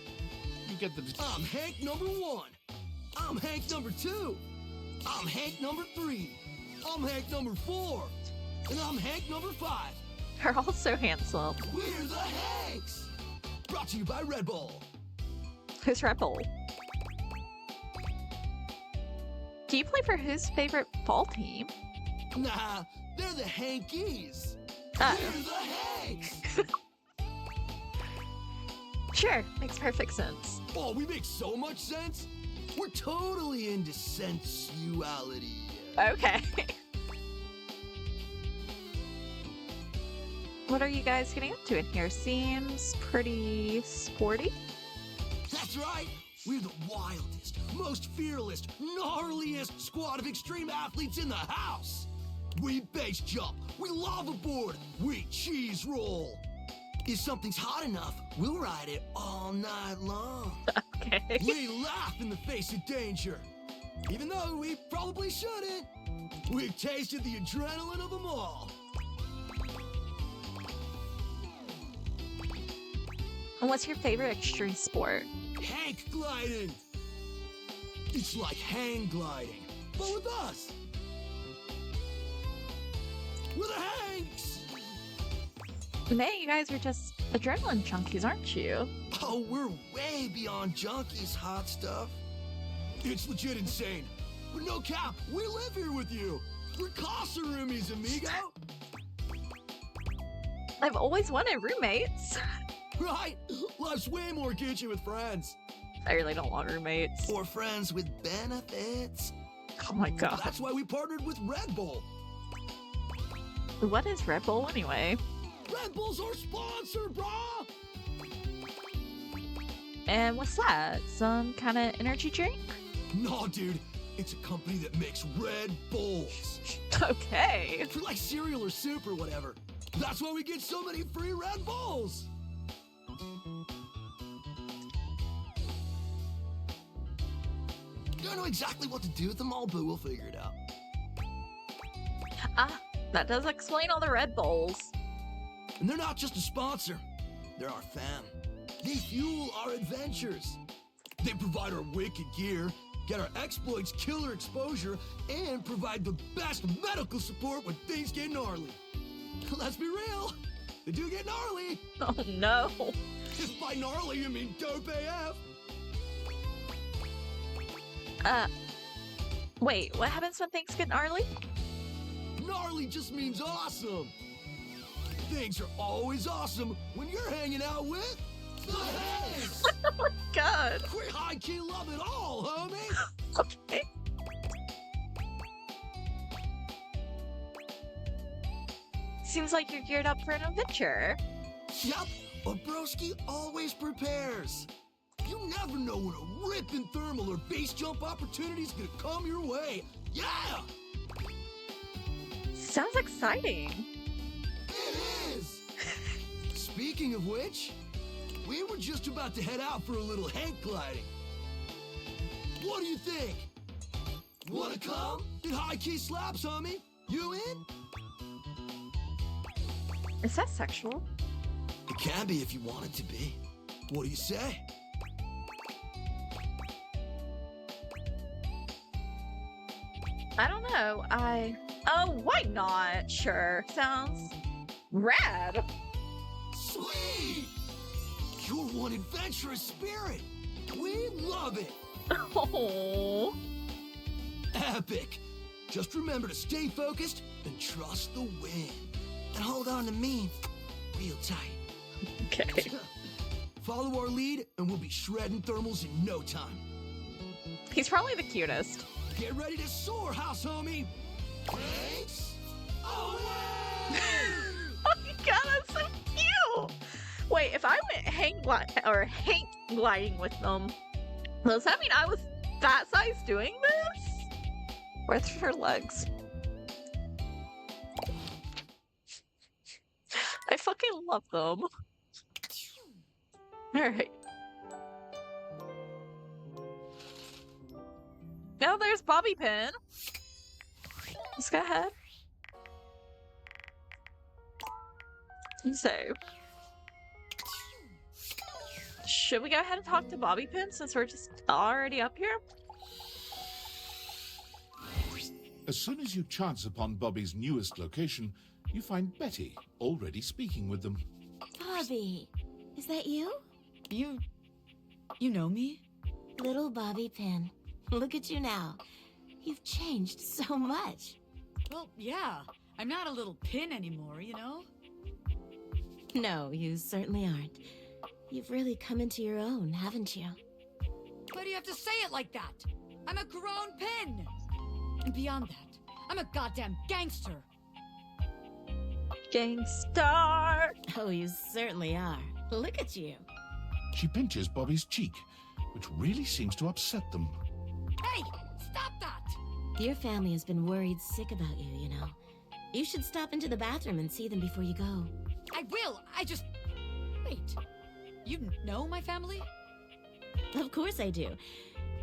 You get the... I'm Hank number 1. I'm Hank number 2. I'm Hank number 3. I'm Hank number 4. And I'm Hank number 5. They're all so handsome. We're the Hanks! Brought to you by Red Bull. Who's Red Bull? Do you play for whose favorite ball team? Nah, they're the Hankies. Oh. We're the Hanks! Sure, makes perfect sense. Oh, we make so much sense? We're totally into sensuality. Okay. What are you guys getting up to in here? Seems pretty sporty. That's right. We're the wildest, most fearless, gnarliest squad of extreme athletes in the house. We base jump, we lava board, we cheese roll. If something's hot enough, we'll ride it all night long. Okay. We laugh in the face of danger. Even though we probably shouldn't. We've tasted the adrenaline of them all. And what's your favorite extreme sport? Hank gliding. It's like hang gliding, but with us. We're the Hanks! Man, you guys are just adrenaline junkies, aren't you? Oh, we're way beyond junkies, hot stuff. It's legit insane. But no cap, we live here with you. We're casa roomies, amigo. I've always wanted roommates. Right? Life's way more kitschy with friends. I really don't want roommates. Or friends with benefits. Oh my god. That's why we partnered with Red Bull. What is Red Bull anyway? Red Bull's our sponsor, brah! And what's that? Some kind of energy drink? No, dude. It's a company that makes Red Bulls. Okay. For like cereal or soup or whatever. That's why we get so many free Red Bulls. Don't know exactly what to do with them all, but we'll figure it out. Ah, that does explain all the Red Bulls. And they're not just a sponsor. They're our fam. They fuel our adventures. They provide our wicked gear, get our exploits killer exposure, and provide the best medical support when things get gnarly. Let's be real, they do get gnarly. Oh no. If by gnarly you mean dope AF. Wait, what happens when things get gnarly? gnarly just means awesome. Things are always awesome when you're hanging out with the Haze. Oh my god. We high-key love it all, homie. Okay. Seems like you're geared up for an adventure. Yup, a broski always prepares. You never know when a ripping thermal or base jump opportunity's gonna come your way. Yeah! Sounds exciting. It is! Speaking of which, we were just about to head out for a little hang gliding. What do you think? Wanna come? It high-key slaps, homie. You in? Is that sexual? It can be if you want it to be. What do you say? I don't know. Oh, why not? Sure. Sounds rad. Sweet! You're one adventurous spirit. We love it. Oh. Epic. Just remember to stay focused and trust the wind. And hold on to me real tight. Okay. Follow our lead and we'll be shredding thermals in no time. He's probably the cutest. Get ready to soar, house homie. Thanks. Away! Oh my god, that's so cute. Wait, if I went hang gliding with them, does that mean I was that size doing this? Where's her legs? I fucking love them. Alright. Now there's Bobby Pin. Let's go ahead. So, should we go ahead and talk to Bobby Pin since we're just already up here? As soon as you chance upon Bobby's newest location, you find Betty already speaking with them. Bobby, is that you? You know me? Little Bobby Pin. Look at you now. You've changed so much. Well, yeah. I'm not a little pin anymore, you know? No, you certainly aren't. You've really come into your own, haven't you? Why do you have to say it like that? I'm a grown pin! And beyond that, I'm a goddamn gangster! Gangstar! Oh, you certainly are. Look at you. She pinches Bobby's cheek, which really seems to upset them. Hey! Stop that! Your family has been worried sick about you, you know. You should stop into the bathroom and see them before you go. I will! Wait. You know my family? Of course I do.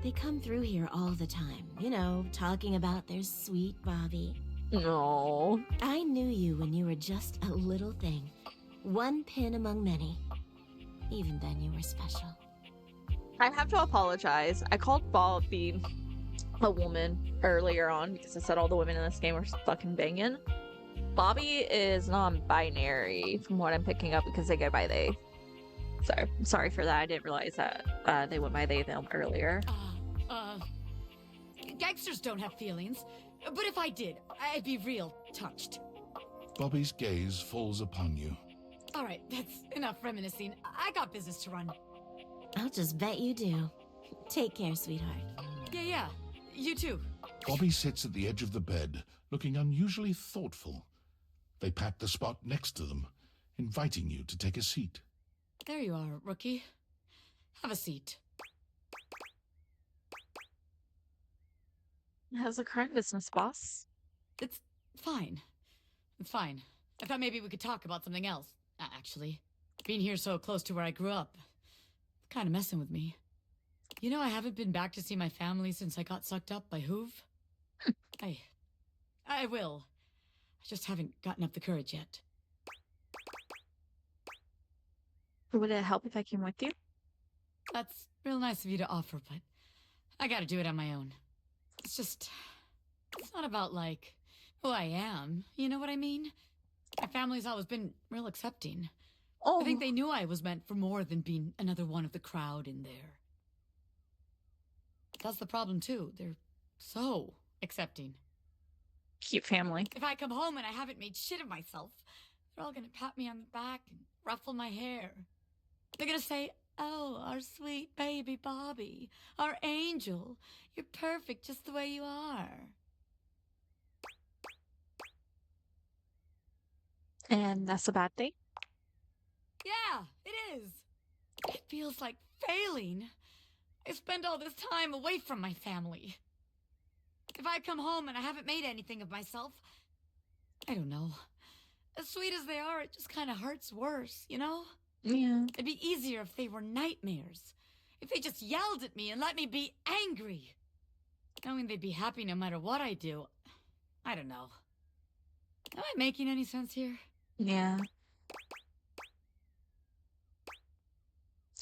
They come through here all the time, you know, talking about their sweet Bobby. No. I knew you when you were just a little thing. One pin among many. Even then you were special. I have to apologize. I called Bobby a woman earlier on because I said all the women in this game are fucking banging. Bobby is non-binary from what I'm picking up because they go by they. So, I'm sorry for that. I didn't realize that they went by they them earlier. Gangsters don't have feelings. But if I did, I'd be real touched. Bobby's gaze falls upon you. Alright, that's enough reminiscing. I got business to run. I'll just bet you do. Take care, sweetheart. Yeah. You too. Bobby sits at the edge of the bed, looking unusually thoughtful. They pat the spot next to them, inviting you to take a seat. There you are, rookie. Have a seat. How's the current business, boss? It's fine. It's fine. I thought maybe we could talk about something else, actually. Being here so close to where I grew up, kind of messing with me. You know, I haven't been back to see my family since I got sucked up by Hoove. I will. I just haven't gotten up the courage yet. Would it help if I came with you? That's real nice of you to offer, but I gotta do it on my own. It's not about, like, who I am. You know what I mean? My family's always been real accepting. Oh. I think they knew I was meant for more than being another one of the crowd in there. That's the problem, too. They're so accepting. Cute family. If I come home and I haven't made shit of myself, they're all gonna pat me on the back and ruffle my hair. They're gonna say, "Oh, our sweet baby Bobby, our angel, you're perfect just the way you are." And that's a bad thing? Yeah, it is. It feels like failing. I spend all this time away from my family. If I come home and I haven't made anything of myself, I don't know. As sweet as they are, it just kind of hurts worse, you know? Yeah. It'd be easier if they were nightmares. If they just yelled at me and let me be angry. Knowing they'd be happy no matter what I do. I don't know. Am I making any sense here? Yeah.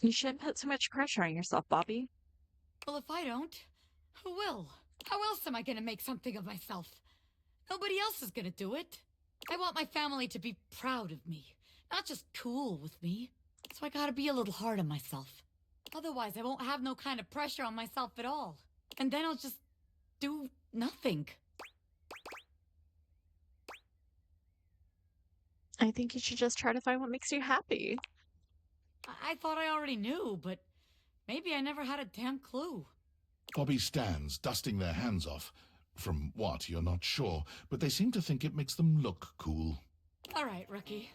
You shouldn't put so much pressure on yourself, Bobby. Well, if I don't, who will? How else am I gonna make something of myself? Nobody else is gonna do it. I want my family to be proud of me, not just cool with me. So I gotta be a little hard on myself. Otherwise, I won't have no kind of pressure on myself at all. And then I'll just do nothing. I think you should just try to find what makes you happy. I thought I already knew, but maybe I never had a damn clue. Bobby stands, dusting their hands off. From what, you're not sure, but they seem to think it makes them look cool. All right, rookie.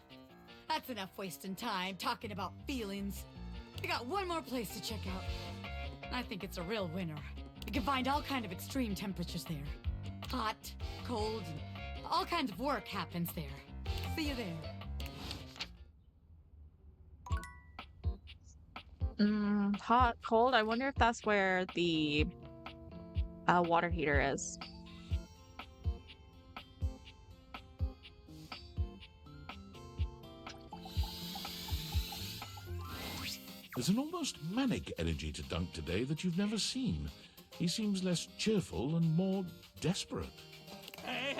That's enough wasting time talking about feelings. We got one more place to check out. I think it's a real winner. You can find all kind of extreme temperatures there. Hot, cold, and all kinds of work happens there. See you there. Hot, cold. I wonder if that's where the water heater is. There's an almost manic energy to Dunk today that you've never seen. He seems less cheerful and more desperate. Hey,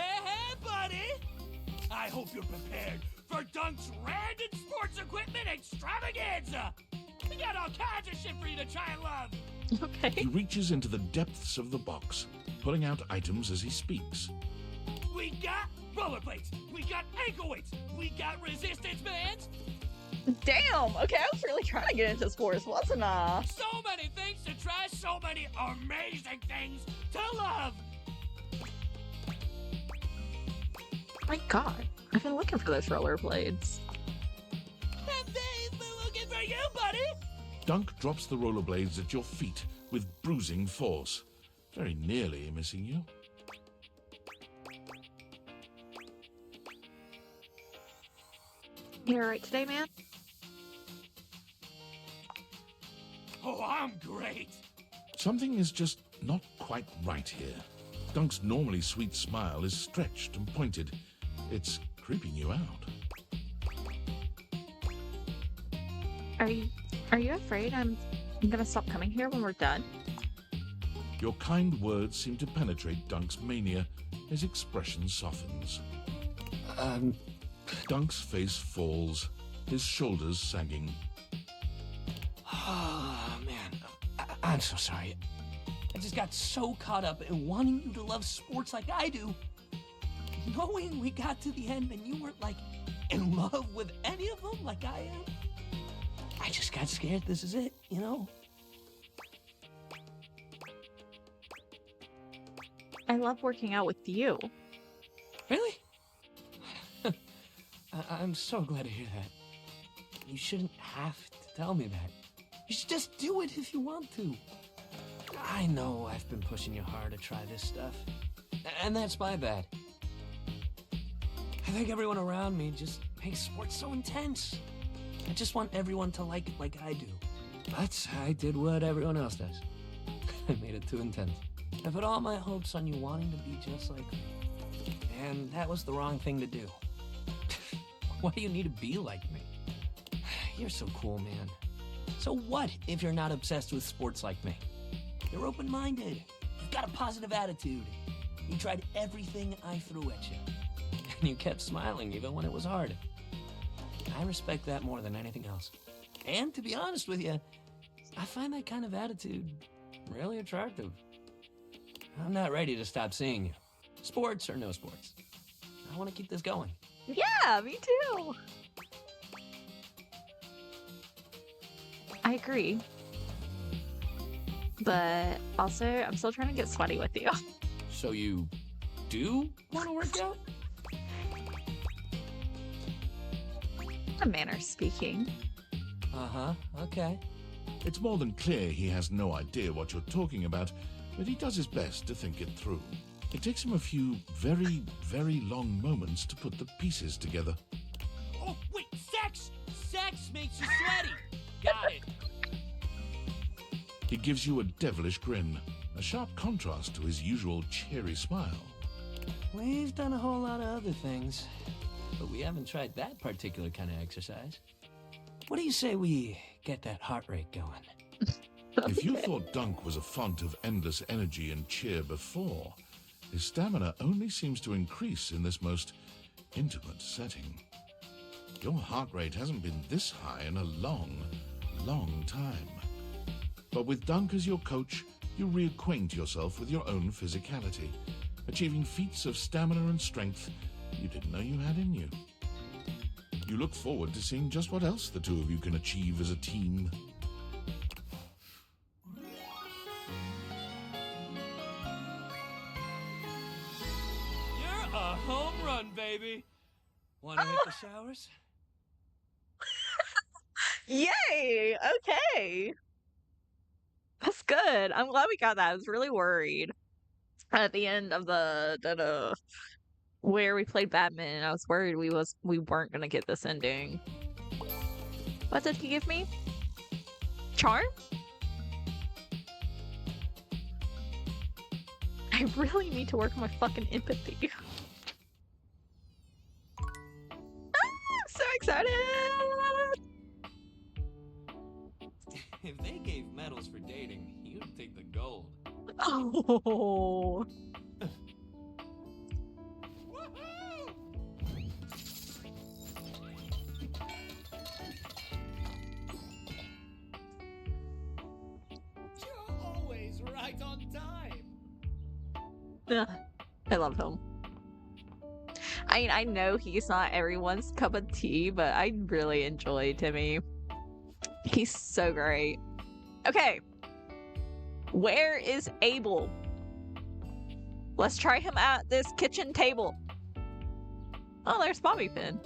buddy! I hope you're prepared for Dunk's random sports equipment extravaganza! We got all kinds of shit for you to try and love! Okay. He reaches into the depths of the box, pulling out items as he speaks. We got rollerblades, we got ankle weights, we got resistance bands! Damn! Okay, I was really trying to get into sports, wasn't I? So many things to try, so many amazing things to love! My God, I've been looking for those rollerblades. And they've been looking for you, buddy! Dunk drops the rollerblades at your feet with bruising force, very nearly missing you. You alright today, man? Oh, I'm great! Something is just not quite right here. Dunk's normally sweet smile is stretched and pointed. It's creeping you out. Are you afraid I'm gonna stop coming here when we're done? Your kind words seem to penetrate Dunk's mania. His expression softens. Dunk's face falls, his shoulders sagging. Oh, man. I'm so sorry. I just got so caught up in wanting you to love sports like I do. Knowing we got to the end and you weren't, like, in love with any of them like I am. I just got scared this is it, you know? I love working out with you. Really? I'm so glad to hear that. You shouldn't have to tell me that. You should just do it if you want to. I know I've been pushing you hard to try this stuff. And that's my bad. I think everyone around me just makes sports so intense. I just want everyone to like it like I do. But I did what everyone else does. I made it too intense. I put all my hopes on you wanting to be just like me. And that was the wrong thing to do. Why do you need to be like me? You're so cool, man. So what if you're not obsessed with sports like me? You're open-minded. You've got a positive attitude. You tried everything I threw at you. And you kept smiling even when it was hard. I respect that more than anything else. And to be honest with you, I find that kind of attitude really attractive. I'm not ready to stop seeing you. Sports or no sports. I want to keep this going. Yeah, me too. I agree. But also, I'm still trying to get sweaty with you. So you do want to work out? A manner speaking. Uh-huh, okay. It's more than clear he has no idea what you're talking about, but he does his best to think it through. It takes him a few very, very long moments to put the pieces together. Oh, wait, sex! Sex makes you sweaty! Got it. He gives you a devilish grin, a sharp contrast to his usual cheery smile. We've done a whole lot of other things, but we haven't tried that particular kind of exercise. What do you say we get that heart rate going? If you thought Dunk was a font of endless energy and cheer before, his stamina only seems to increase in this most intimate setting. Your heart rate hasn't been this high in a long, long time. But with Dunk as your coach, you reacquaint yourself with your own physicality, achieving feats of stamina and strength you didn't know you had in you. You look forward to seeing just what else the two of you can achieve as a team. You're a home run, baby. Want to hit the showers? Yay! Okay. That's good. I'm glad we got that. I was really worried at the end of the where we played badminton. I was worried we weren't gonna get this ending. What did he give me? Charm? I really need to work on my fucking empathy. So excited! If they gave medals for dating, you'd take the gold. Oh. You're always right on time. Ugh, I love him. I know he's not everyone's cup of tea, but I really enjoy Timmy. He's so great. Okay. Where is Abel? Let's try him at this kitchen table. Oh, there's Bobby Pin.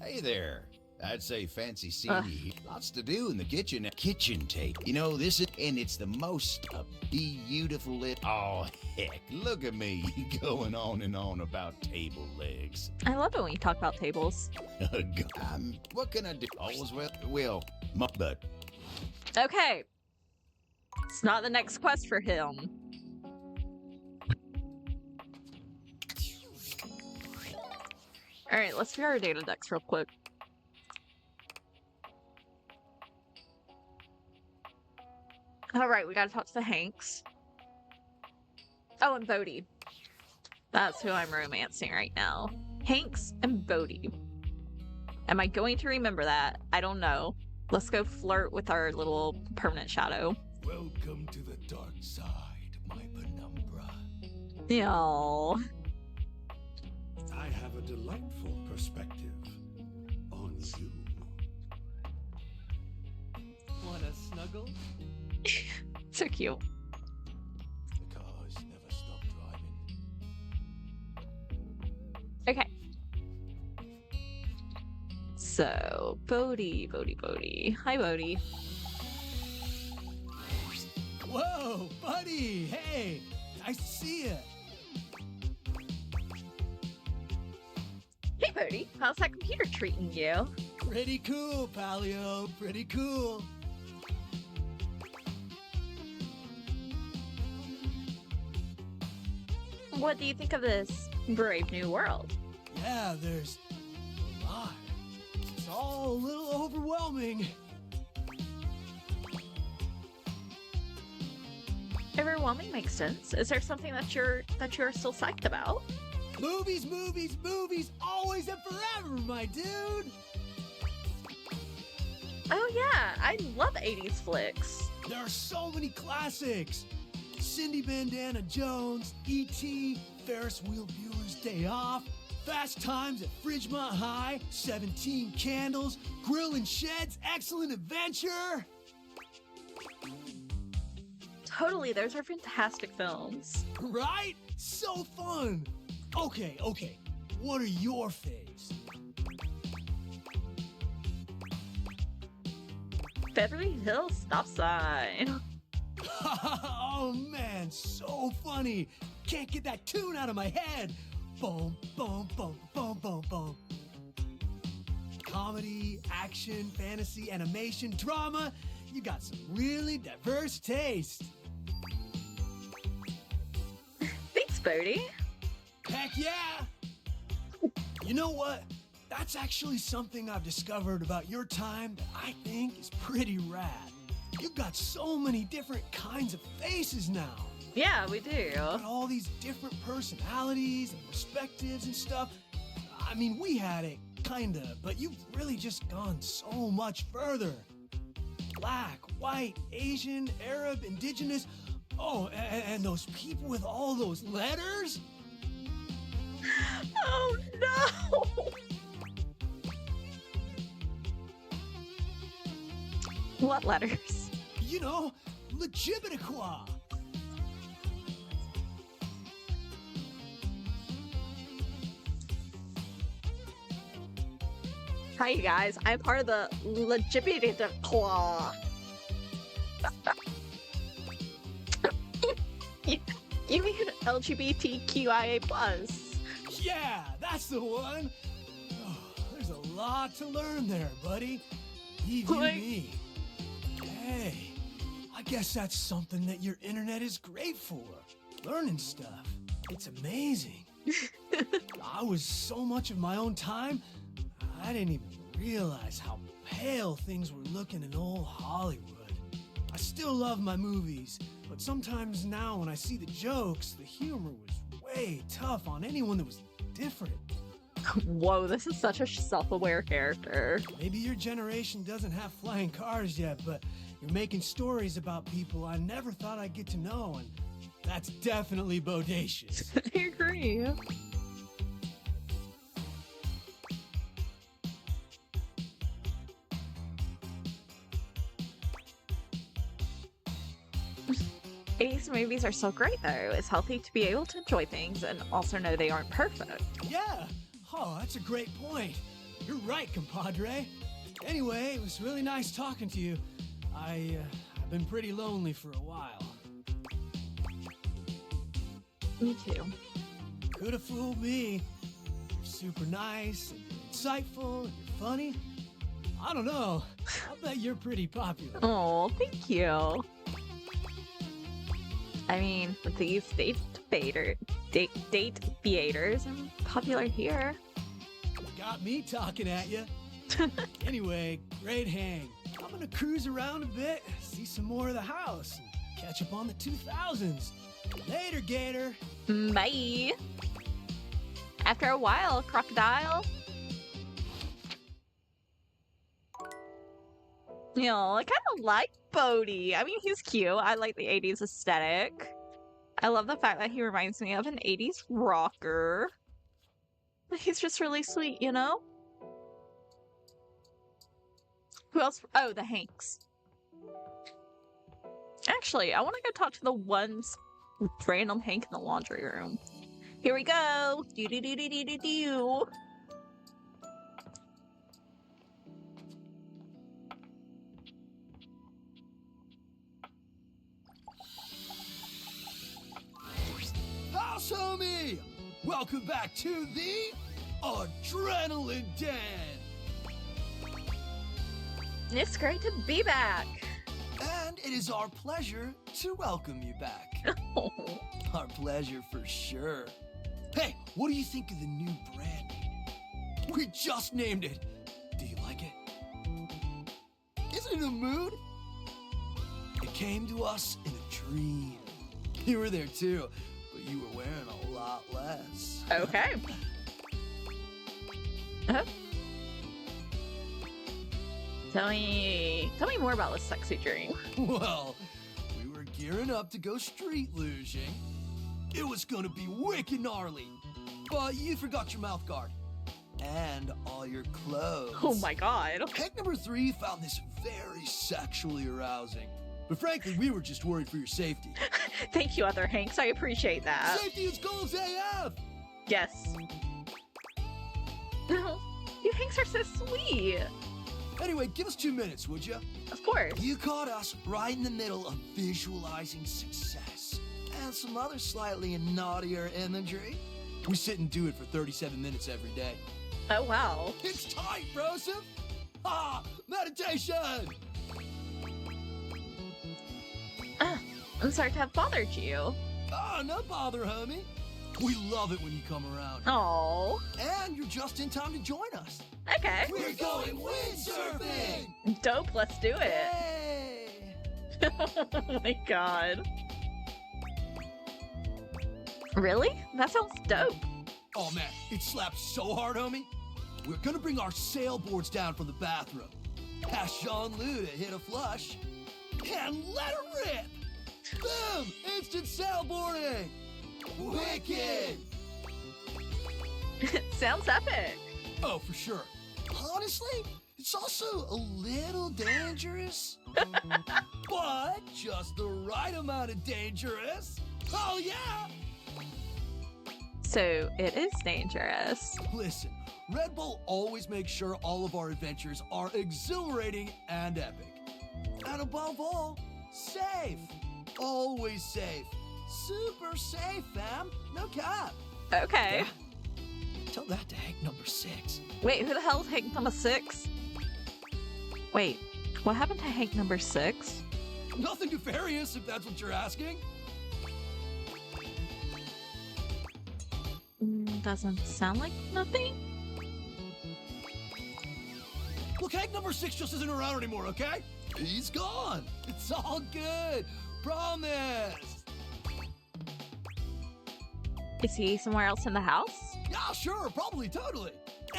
Hey there. I'd say fancy seeing you here. Lots to do in the kitchen. Kitchen table. You know, this is, and it's the most beautiful oh, heck. Look at me going on and on about table legs. I love it when you talk about tables. What can I do? All's well, but. Okay. It's not the next quest for him. Alright, let's view our data decks real quick. Alright, we gotta talk to the Hanks. Oh, and Bodhi. That's who I'm romancing right now. Hanks and Bodhi. Am I going to remember that? I don't know. Let's go flirt with our little permanent shadow. Welcome to the dark side, my penumbra. Yo. I have a delightful perspective on you. Wanna snuggle? So cute. The cars never stop driving. Okay. So, Bodhi. Hi, Bodhi. Whoa, buddy! Hey, nice to see you. Hey, Bodhi. How's that computer treating you? Pretty cool, Palio. Pretty cool. What do you think of this brave new world? Yeah, there's a lot. It's all a little overwhelming. Overwhelming makes sense. Is there something that you're still psyched about? Movies, always and forever, my dude. Oh yeah, I love 80s flicks. There are so many classics. Cindy Bandana Jones, E.T., Ferris Wheel Bueller's Day Off, Fast Times at Fridgemont High, 17 Candles, Grill and Shed's Excellent Adventure. Totally, those are fantastic films. Right? So fun. Okay. What are your faves? Beverly Hills Stop Sign. Oh man, so funny. Can't get that tune out of my head. Boom, boom, boom, boom, boom, boom. Comedy, action, fantasy, animation, drama. You got some really diverse taste. Thanks, Bodhi. Heck yeah! You know what? That's actually something I've discovered about your time that I think is pretty rad. You've got so many different kinds of faces now. Yeah, we do. Got all these different personalities and perspectives and stuff. I mean, we had it, kinda, but you've really just gone so much further. Black, white, Asian, Arab, indigenous. Oh, and those people with all those letters? Oh no! What letters? You know, Legibitiqua. Hi, you guys. I'm part of the Legibitiqua. You mean LGBTQIA+. Yeah, that's the one. Oh, there's a lot to learn there, buddy. Even me. Hey, I guess that's something that your internet is great for. Learning stuff. It's amazing. I was so much of my own time, I didn't even realize how pale things were looking in old Hollywood. I still love my movies, but sometimes now when I see the jokes, the humor was way tough on anyone that was different. Whoa, this is such a self-aware character. Maybe your generation doesn't have flying cars yet, but you're making stories about people I never thought I'd get to know, and that's definitely bodacious. I agree. '80s movies are so great, though. It's healthy to be able to enjoy things and also know they aren't perfect. Yeah. Oh, that's a great point. You're right, compadre. Anyway, it was really nice talking to you. I've been pretty lonely for a while. Me too. Could have fooled me. You're super nice and you're insightful and you're funny. I don't know. I'll bet you're pretty popular. Oh, thank you. I mean, with these date theaters, I'm popular here. Got me talking at you. Anyway, great hang. I'm gonna cruise around a bit, see some more of the house, and catch up on the 2000s. Later, Gator. Bye. After a while, crocodile. You know, I kind of like Bodhi. I mean, he's cute. I like the 80s aesthetic. I love the fact that he reminds me of an 80s rocker. He's just really sweet, you know? Who else? Oh, the Hanks. Actually, I want to go talk to the ones with random Hank in the laundry room. Here we go. Do-do-do-do-do-do-do. House homie! Welcome back to the Adrenaline Den! It's great to be back. And it is our pleasure to welcome you back. Our pleasure for sure. Hey, what do you think of the new brand name? We just named it. Do you like it? Is it in a mood? It came to us in a dream. You were there too, but you were wearing a lot less. Okay. Tell me more about this sexy dream. Well, we were gearing up to go street luging. It was gonna be wicked gnarly. But you forgot your mouth guard. And all your clothes. Oh my god. Hank number 3 found this very sexually arousing. But frankly, we were just worried for your safety. Thank you, other Hanks. I appreciate that. Safety is goals AF! Yes. You Hanks are so sweet. Anyway, give us 2 minutes, would you? Of course. You caught us right in the middle of visualizing success and some other slightly naughtier imagery. We sit and do it for 37 minutes every day. Oh, wow. It's tight, Broseph! Ah, meditation! I'm sorry to have bothered you. Ah, no bother, homie. We love it when you come around. Oh. And you're just in time to join us. Okay. We're going windsurfing! Dope, let's do it. Hey! Oh my god. Really? That sounds dope. Oh man, it slaps so hard, homie. We're gonna bring our sailboards down from the bathroom. Ask Jean-Lou to hit a flush. And let her rip! Boom! Instant sailboarding! Wicked! Sounds epic. Oh, for sure. Honestly, it's also a little dangerous. But just the right amount of dangerous. Oh yeah! So it is dangerous. Listen, Red Bull always makes sure all of our adventures are exhilarating and epic. And above all, safe. Always safe. Super safe, fam. No cap. Okay. Tell that to Hank number 6. Wait, who the hell's Hank number 6? Wait, what happened to Hank number 6? Nothing nefarious, if that's what you're asking. Doesn't sound like nothing. Look, Hank number 6 just isn't around anymore, okay? He's gone. It's all good. Promise. Is he somewhere else in the house? Yeah, sure, probably, totally.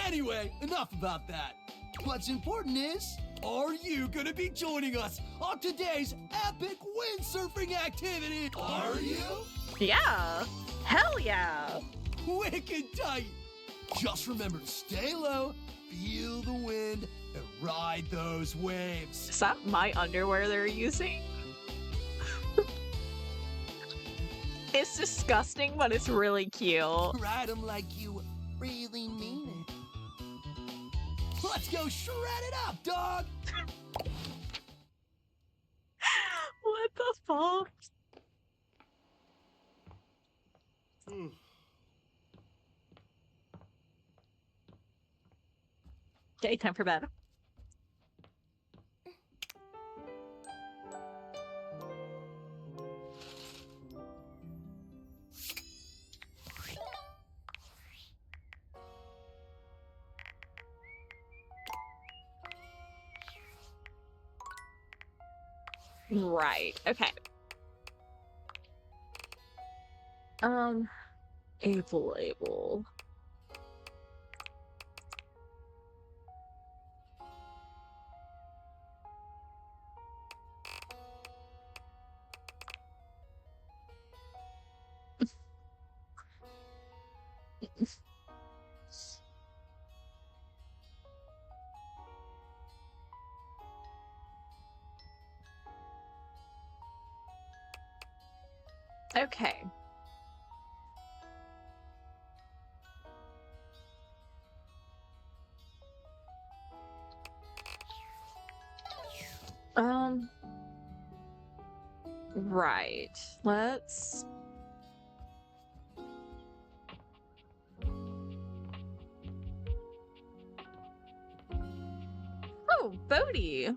Anyway, enough about that. What's important is, are you gonna be joining us on today's epic windsurfing activity? Are you? Yeah. Hell yeah. Wicked tight. Just remember to stay low, feel the wind, and ride those waves. Is that my underwear they're using? It's disgusting, but it's really cute. Ride them like you really mean it. Let's go shred it up, dog! What the fuck? Okay, time for bed. Right, okay. Able. Okay. Right. Let's... Oh, Bodhi.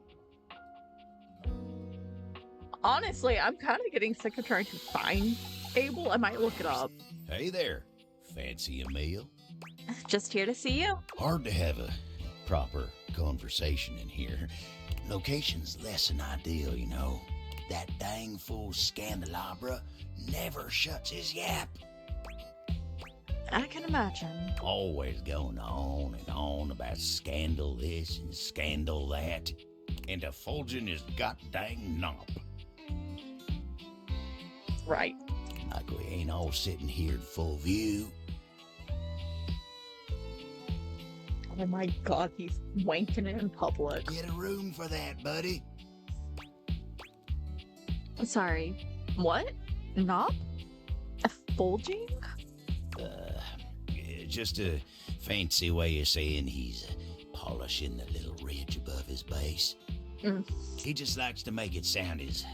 Honestly, I'm kind of getting sick of trying to find Abel. I might look it up. Hey there. Fancy a meal? Just here to see you. Hard to have a proper conversation in here. Location's less than ideal, you know. That dang fool Scandalabra never shuts his yap. I can imagine. Always going on and on about scandal this and scandal that, and effulging his goddamn knob. Right. Like we ain't all sitting here in full view. Oh my god, he's wanking it in public. Get a room for that, buddy. Sorry. What? Knob? Effulging? Just a fancy way of saying he's polishing the little ridge above his base. He just likes to make it sound as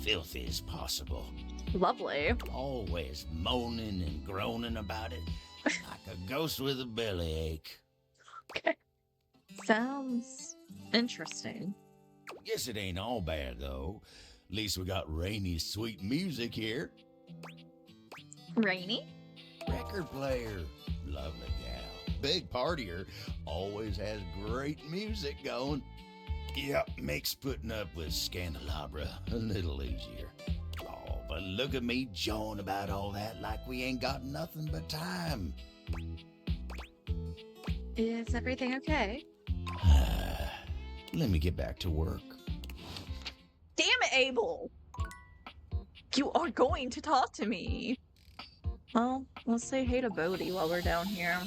filthy as possible. Lovely. Always moaning and groaning about it, like a ghost with a bellyache. Okay. Sounds interesting. Guess it ain't all bad, though. At least we got Rainy's sweet music here. Rainy? Record player. Lovely gal. Big partier. Always has great music going. Yep, makes putting up with Scandelabra a little easier. Oh, but look at me jawing about all that like we ain't got nothing but time. Is everything okay? Let me get back to work. Damn it, Abel! You are going to talk to me. Well, let's say hey to Bodhi while we're down here.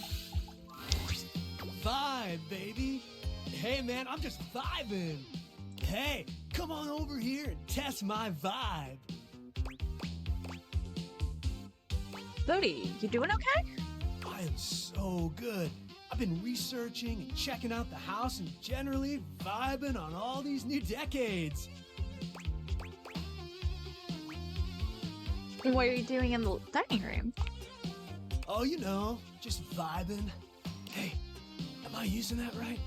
Vibe, baby. Hey, man, I'm just vibing. Hey, come on over here and test my vibe. Bodhi, you doing okay? I am so good. I've been researching and checking out the house and generally vibing on all these new decades. What are you doing in the dining room? Oh, you know, just vibing. Hey, am I using that right?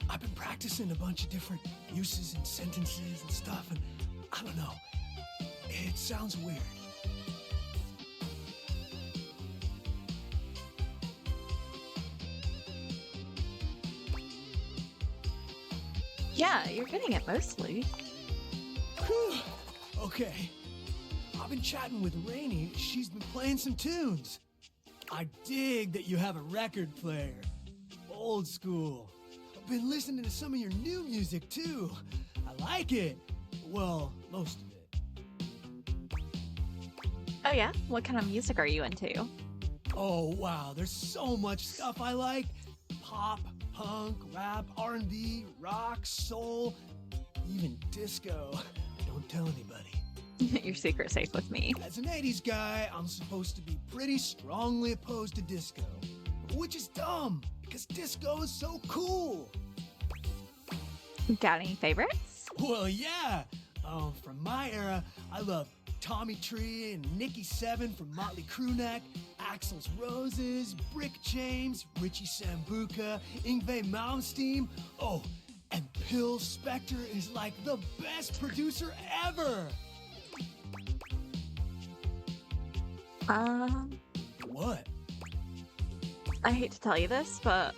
I've been practicing a bunch of different uses and sentences and stuff, and I don't know. It sounds weird. Yeah, you're getting it mostly. Whew. Okay. I've been chatting with Rainy. She's been playing some tunes. I dig that you have a record player. Old school. I've been listening to some of your new music too. I like it. Well, most of it. Oh yeah? What kind of music are you into? Oh wow, there's so much stuff I like. Pop, punk, rap, R&B, rock, soul, even disco. Don't tell anybody. Your secret's safe with me. As an 80s guy, I'm supposed to be pretty strongly opposed to disco. Which is dumb, because disco is so cool. Got any favorites? Well, yeah. From my era, I love Tommy Tree and Nicky Seven from Motley Crue Neck, Axl's Roses, Brick James, Richie Sambuca, Yngwie Malmsteen. Oh, and Phil Spector is like the best producer ever. What? I hate to tell you this, but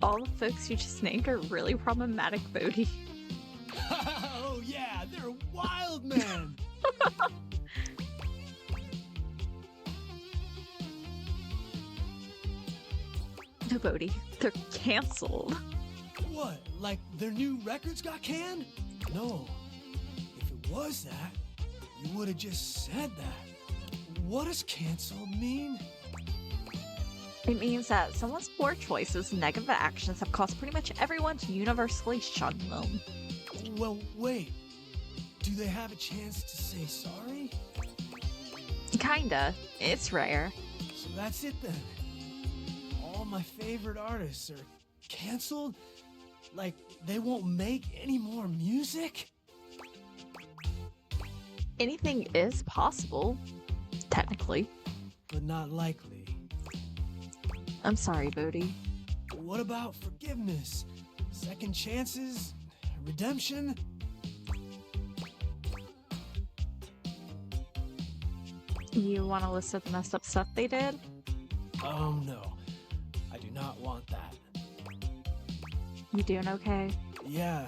all the folks you just named are really problematic, Bodhi. Oh yeah, they're wild men. No, Bodhi, they're canceled. What, like their new records got canned? No. If it was that, you would have just said that. What does canceled mean? It means that someone's poor choices and negative actions have caused pretty much everyone to universally shun them. Well, wait. Do they have a chance to say sorry? Kinda. It's rare. So that's it then. All my favorite artists are canceled? Like, they won't make any more music? Anything is possible. Technically. But not likely. I'm sorry, Bodhi. What about forgiveness? Second chances? Redemption? You want a list of the messed up stuff they did? No. I do not want that. You doing okay? Yeah.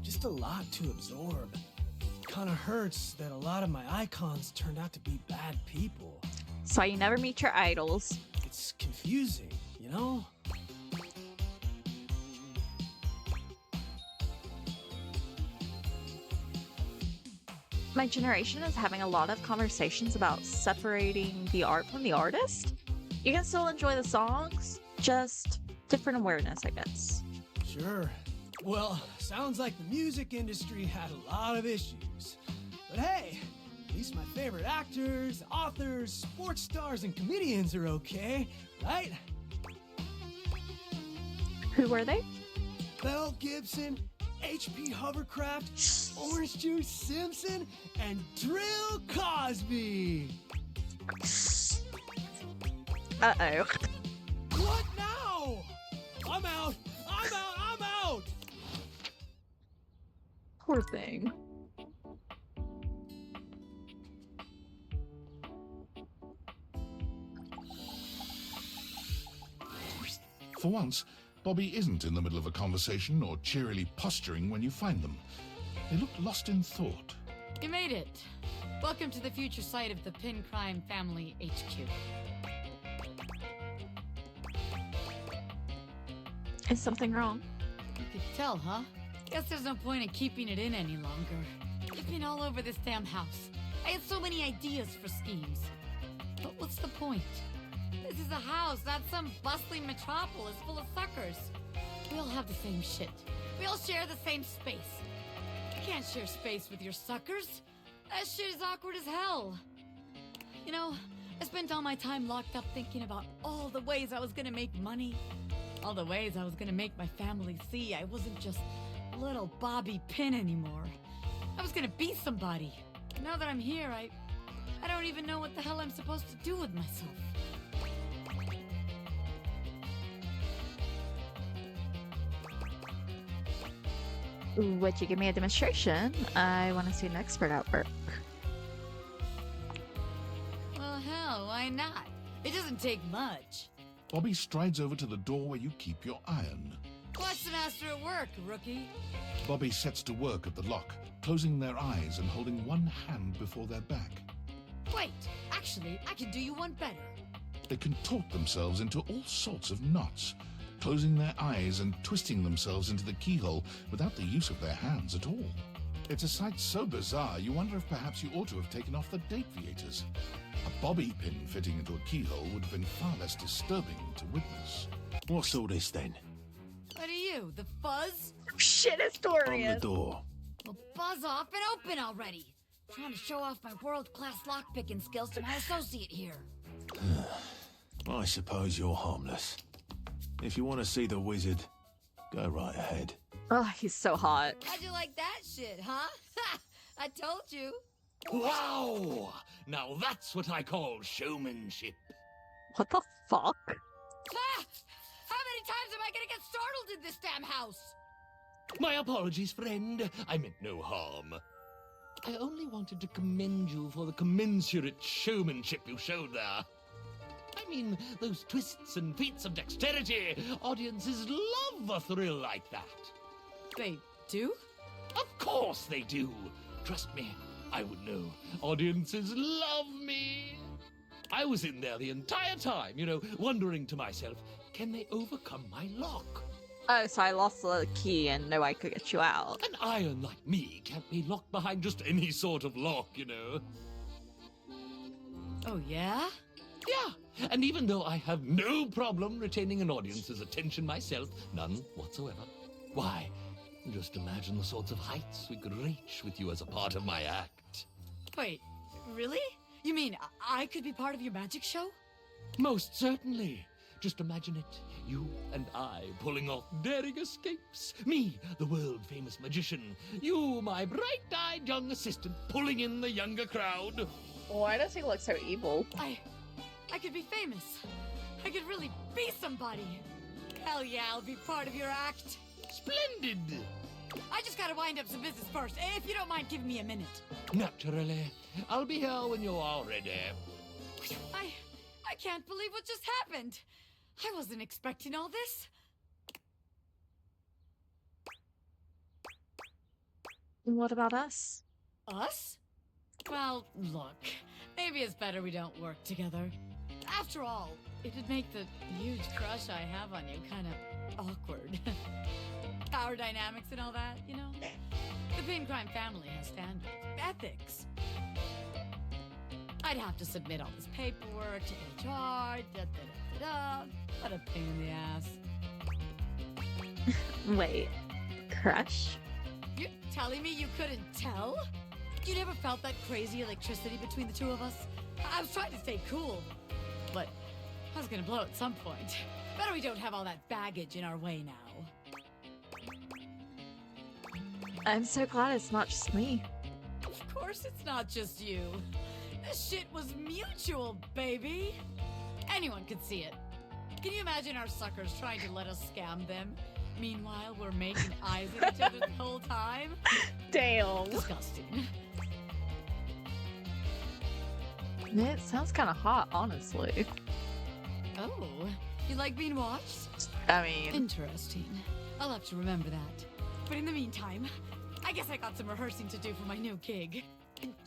Just a lot to absorb. Kinda hurts that a lot of my icons turned out to be bad people. That's why you never meet your idols. It's confusing, you know? My generation is having a lot of conversations about separating the art from the artist. You can still enjoy the songs, just different awareness, I guess. Sure. Well, sounds like the music industry had a lot of issues. But hey, at least my favorite actors, authors, sports stars, and comedians are okay, right? Who were they? Mel Gibson, H.P. Hovercraft, Orange Juice Simpson, and Drill Cosby. Uh-oh. What now? I'm out! I'm out! I'm out! Poor thing. For once, Bobby isn't in the middle of a conversation or cheerily posturing when you find them. They look lost in thought. You made it. Welcome to the future site of the Pin Crime Family HQ. Is something wrong? You could tell, huh? Guess there's no point in keeping it in any longer. I've been all over this damn house. I had so many ideas for schemes. But what's the point? This is a house, not some bustling metropolis full of suckers. We all have the same shit. We all share the same space. You can't share space with your suckers. That shit is awkward as hell. You know, I spent all my time locked up thinking about all the ways I was gonna make money. All the ways I was gonna make my family see I wasn't just little Bobby Pin anymore. I was gonna be somebody. Now that I'm here, I don't even know what the hell I'm supposed to do with myself. Would you give me a demonstration? I want to see an expert at work. Well, hell, why not? It doesn't take much. Bobby strides over to the door where you keep your iron. Watch the master at work, rookie. Bobby sets to work at the lock, closing their eyes and holding one hand before their back. Wait, actually, I can do you one better. They contort themselves into all sorts of knots, closing their eyes and twisting themselves into the keyhole without the use of their hands at all. It's a sight so bizarre you wonder if perhaps you ought to have taken off the date viators. A bobby pin fitting into a keyhole would have been far less disturbing to witness. What's all this then? What are you, the fuzz? Shit, On Historian! the door. Well, buzz off and open already. Trying to show off my world-class lockpicking skills to my associate here. I suppose you're harmless. If you want to see the wizard, go right ahead. Oh, he's so hot. How'd you like that shit, huh? Ha! I told you. Wow! Now that's what I call showmanship. What the fuck? Ah! How many times am I gonna get startled in this damn house? My apologies, friend. I meant no harm. I only wanted to commend you for the commensurate showmanship you showed there. I mean, those twists and feats of dexterity. Audiences love a thrill like that. They do? Of course they do. Trust me, I would know. Audiences love me. I was in there the entire time, wondering to myself, can they overcome my lock? Oh, so I lost the key and no, I could get you out. An iron like me can't be locked behind just any sort of lock, Oh, yeah? Yeah, and even though I have no problem retaining an audience's attention myself, none whatsoever, why, just imagine the sorts of heights we could reach with you as a part of my act. Wait, really? You mean I could be part of your magic show? Most certainly. Just imagine it. You and I pulling off daring escapes. Me, the world-famous magician. You, my bright-eyed young assistant, pulling in the younger crowd. Why does he look so evil? I could be famous. I could really be somebody. Hell yeah, I'll be part of your act. Splendid! I just gotta wind up some business first, if you don't mind giving me a minute. Naturally. I'll be here when you are ready. I can't believe what just happened. I wasn't expecting all this. What about us? Us? Well, look, maybe it's better we don't work together. After all, it'd make the huge crush I have on you kind of awkward. Power dynamics and all that, you know? The Pin Crime family has standards, ethics. I'd have to submit all this paperwork to HR, What a pain in the ass. Wait, crush? You're telling me you couldn't tell? You never felt that crazy electricity between the two of us? I was trying to stay cool, but I was gonna blow at some point. Better we don't have all that baggage in our way now. I'm so glad it's not just me. Of course it's not just you. This shit was mutual, baby. Anyone could see it. Can you imagine our suckers trying to let us scam them? Meanwhile, we're making eyes at each other the whole time? Damn. Disgusting. It sounds kind of hot, honestly. Oh, you like being watched? I mean... Interesting. I'll have to remember that. But in the meantime, I guess I got some rehearsing to do for my new gig.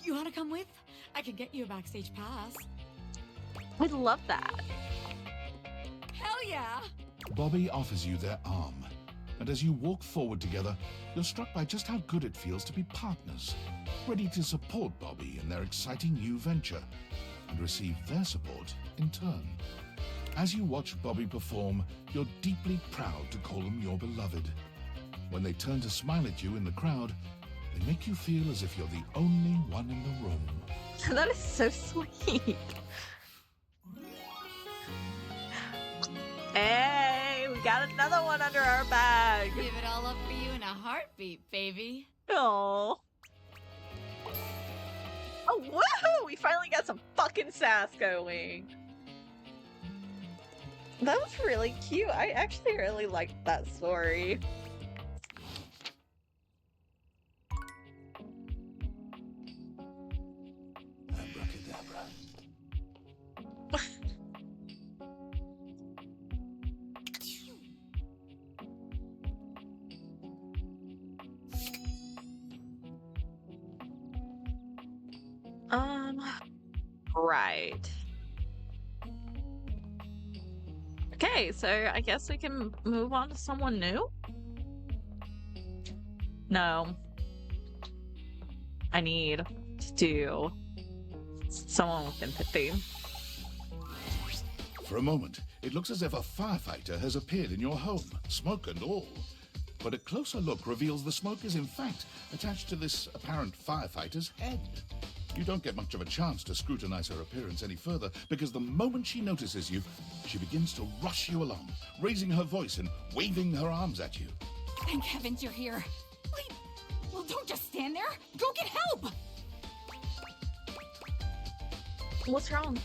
You want to come with? I can get you a backstage pass. I'd love that. Hell yeah! Bobby offers you their arm, and as you walk forward together, you're struck by just how good it feels to be partners, ready to support Bobby in their exciting new venture, and receive their support in turn. As you watch Bobby perform, you're deeply proud to call him your beloved. When they turn to smile at you in the crowd, they make you feel as if you're the only one in the room. That is so sweet. Hey, we got another one under our bag. Give it all up for you in a heartbeat, baby. Oh. Oh, woohoo! We finally got some fucking sass going. That was really cute. I actually really liked that story. Abracadabra. Right. Okay, so I guess we can move on to someone new? No. I need to do someone with empathy. For a moment, it looks as if a firefighter has appeared in your home, smoke and all. But a closer look reveals the smoke is in fact attached to this apparent firefighter's head. You don't get much of a chance to scrutinize her appearance any further, because the moment she notices you, she begins to rush you along, raising her voice and waving her arms at you. Thank heavens you're here. Wait, well, don't just stand there. Go get help. What's wrong?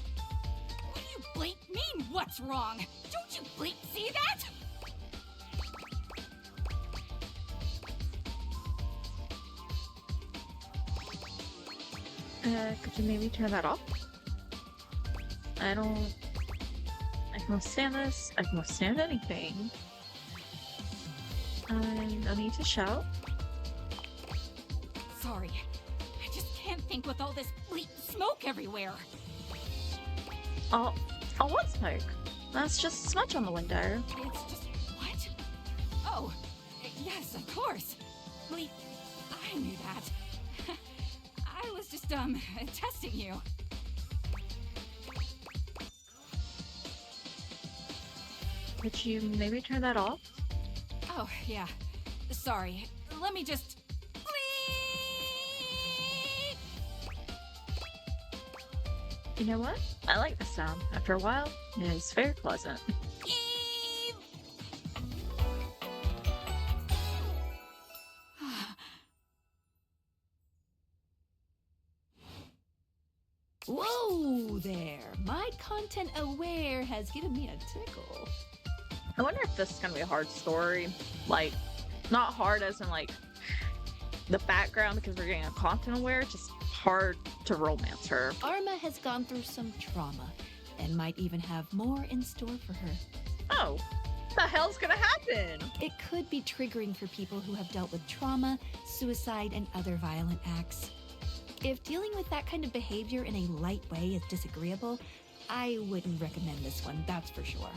What do you bleep mean, what's wrong? Don't you bleep see that? Could you maybe turn that off? I can withstand this. I can withstand anything. I don't need to shout. Sorry. I just can't think with all this bleep smoke everywhere. Oh, what smoke? That's just smudge on the window. It's just... what? Oh, yes, of course. Bleep, I knew that. I was just, testing you. Could you maybe turn that off? Oh, yeah. Sorry. Let me just... You know what? I like the sound. After a while, it is very pleasant. Whoa there! My content aware has given me a tickle. I wonder if this is gonna be a hard story. Like, not hard as in like the background because we're getting a content aware, just hard to romance her. Arma has gone through some trauma and might even have more in store for her. Oh, what the hell's gonna happen? It could be triggering for people who have dealt with trauma, suicide, and other violent acts. if dealing with that kind of behavior in a light way is disagreeable, I wouldn't recommend this one, that's for sure.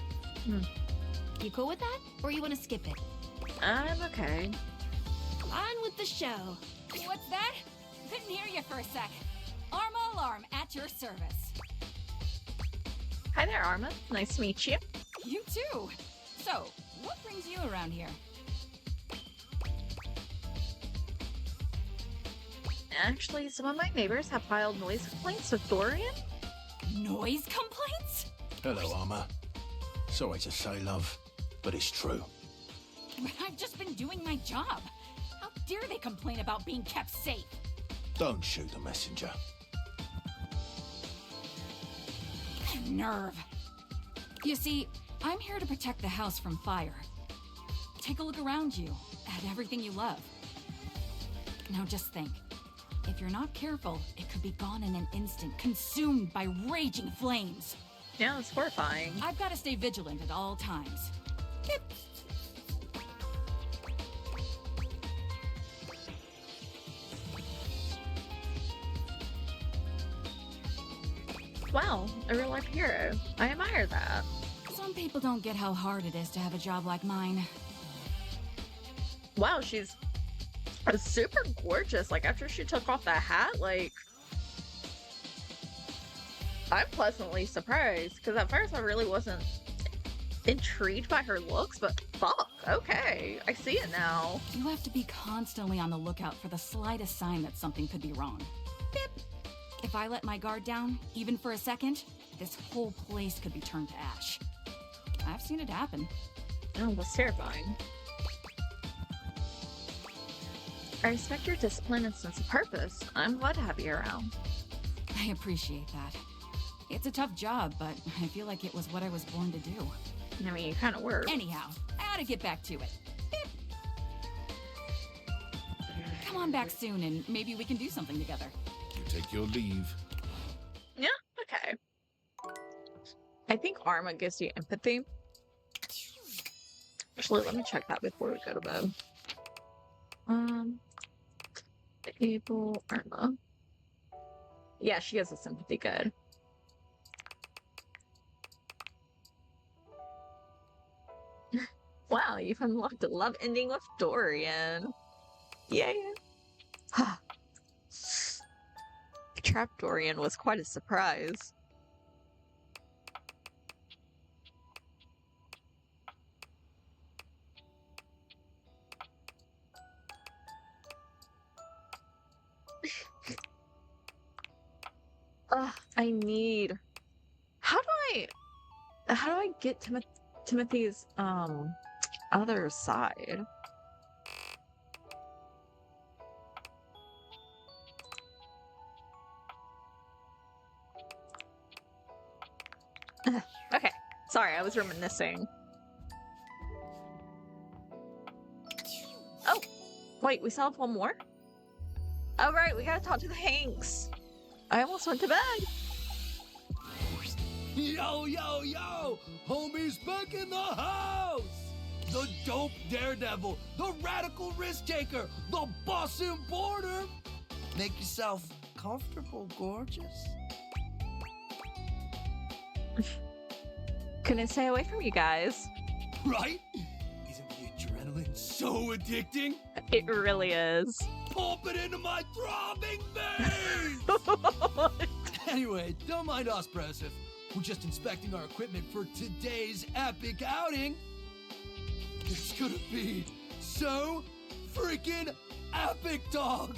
You cool with that? Or you want to skip it? I'm okay. On with the show. What's that? Couldn't hear you for a sec. Arma Alarm at your service. Hi there, Arma. Nice to meet you. You too. So, what brings you around here? Actually, some of my neighbors have filed noise complaints with Dorian. Noise complaints? Hello, Arma. Sorry to say, love, but it's true. But I've just been doing my job. How dare they complain about being kept safe? Don't shoot the messenger. Nerve. You see, I'm here to protect the house from fire. Take a look around you, at everything you love. Now just think. If you're not careful, it could be gone in an instant, consumed by raging flames. Yeah, it's horrifying. I've got to stay vigilant at all times. Wow, a real life hero. I admire that. Some people don't get how hard it is to have a job like mine. Wow, she's super gorgeous. Like, after she took off that hat, like, I'm pleasantly surprised. Because at first I really wasn't intrigued by her looks, but fuck, okay. I see it now. You have to be constantly on the lookout for the slightest sign that something could be wrong. Bip! If I let my guard down, even for a second, this whole place could be turned to ash. I've seen it happen. Oh, that's terrifying. I respect your discipline and sense of purpose. I'm glad to have you around. I appreciate that. It's a tough job, but I feel like it was what I was born to do. I mean, you kind of were. Anyhow, I ought to get back to it. Bip. Come on back soon, and maybe we can do something together. You take your leave. Yeah, okay. I think Arma gives you empathy. Actually, let me check that before we go to bed. Able Arma. Yeah, she has a sympathy. Good. Wow, you've unlocked a love ending with Dorian. Yeah. Trap Dorian was quite a surprise. I need. How do I get Timothy's other side? Okay, sorry, I was reminiscing. Oh, wait, we still have one more? Oh, right, we gotta talk to the Hanks. I almost went to bed. Yo, yo, yo! Homie's back in the house! The dope daredevil, the radical risk taker, the boss importer! Make yourself comfortable, gorgeous. Couldn't stay away from you guys. Right? Isn't the adrenaline so addicting? It really is. Pump it into my throbbing veins! Anyway, don't mind us, Pressive. We're just inspecting our equipment for today's epic outing. It's gonna be so freaking epic, dog!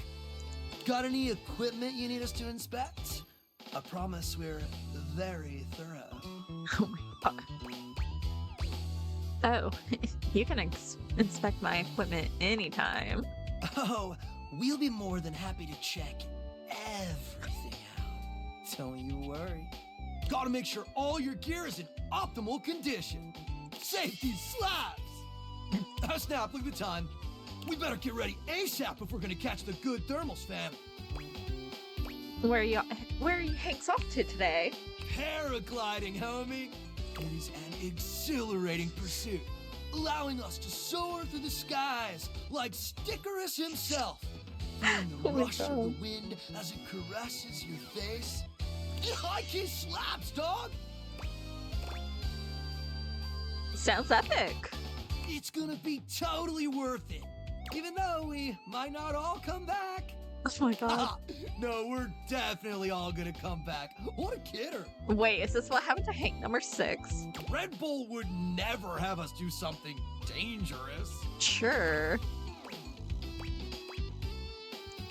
Got any equipment you need us to inspect? I promise we're very thorough. Oh my god. Oh, you can inspect my equipment anytime. Oh, we'll be more than happy to check everything out. Don't you worry. Gotta make sure all your gear is in optimal condition. Safety slaps! Snap, look at the time. We better get ready ASAP if we're gonna catch the good thermals, fam. Where are you Hanks off to today? Paragliding, homie. It is an exhilarating pursuit, allowing us to soar through the skies like Stickerus himself. Feeling the Oh my rush of the God. wind as it caresses your face. High key slaps, dog! Sounds epic. It's gonna be totally worth it. Even though we might not all come back. Oh my God. No, we're definitely all gonna come back. What a kidder. Wait, is this what happened to Hank number 6? Red Bull would never have us do something dangerous. Sure.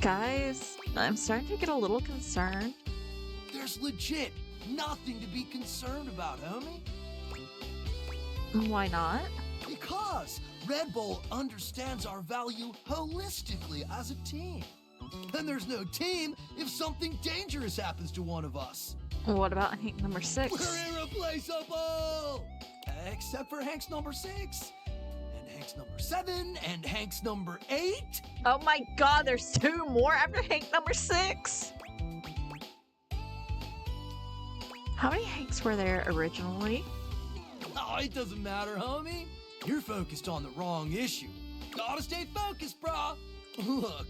Guys, I'm starting to get a little concerned. There's legit nothing to be concerned about, homie. Why not? Because Red Bull understands our value holistically as a team. And there's no team if something dangerous happens to one of us. What about Hank number 6? We're irreplaceable! Except for Hank's number 6, and Hank's number 7, and Hank's number 8. Oh my God, there's 2 more after Hank number 6. How many Hanks were there originally? Oh, it doesn't matter, homie. You're focused on the wrong issue. Gotta stay focused, brah. Look,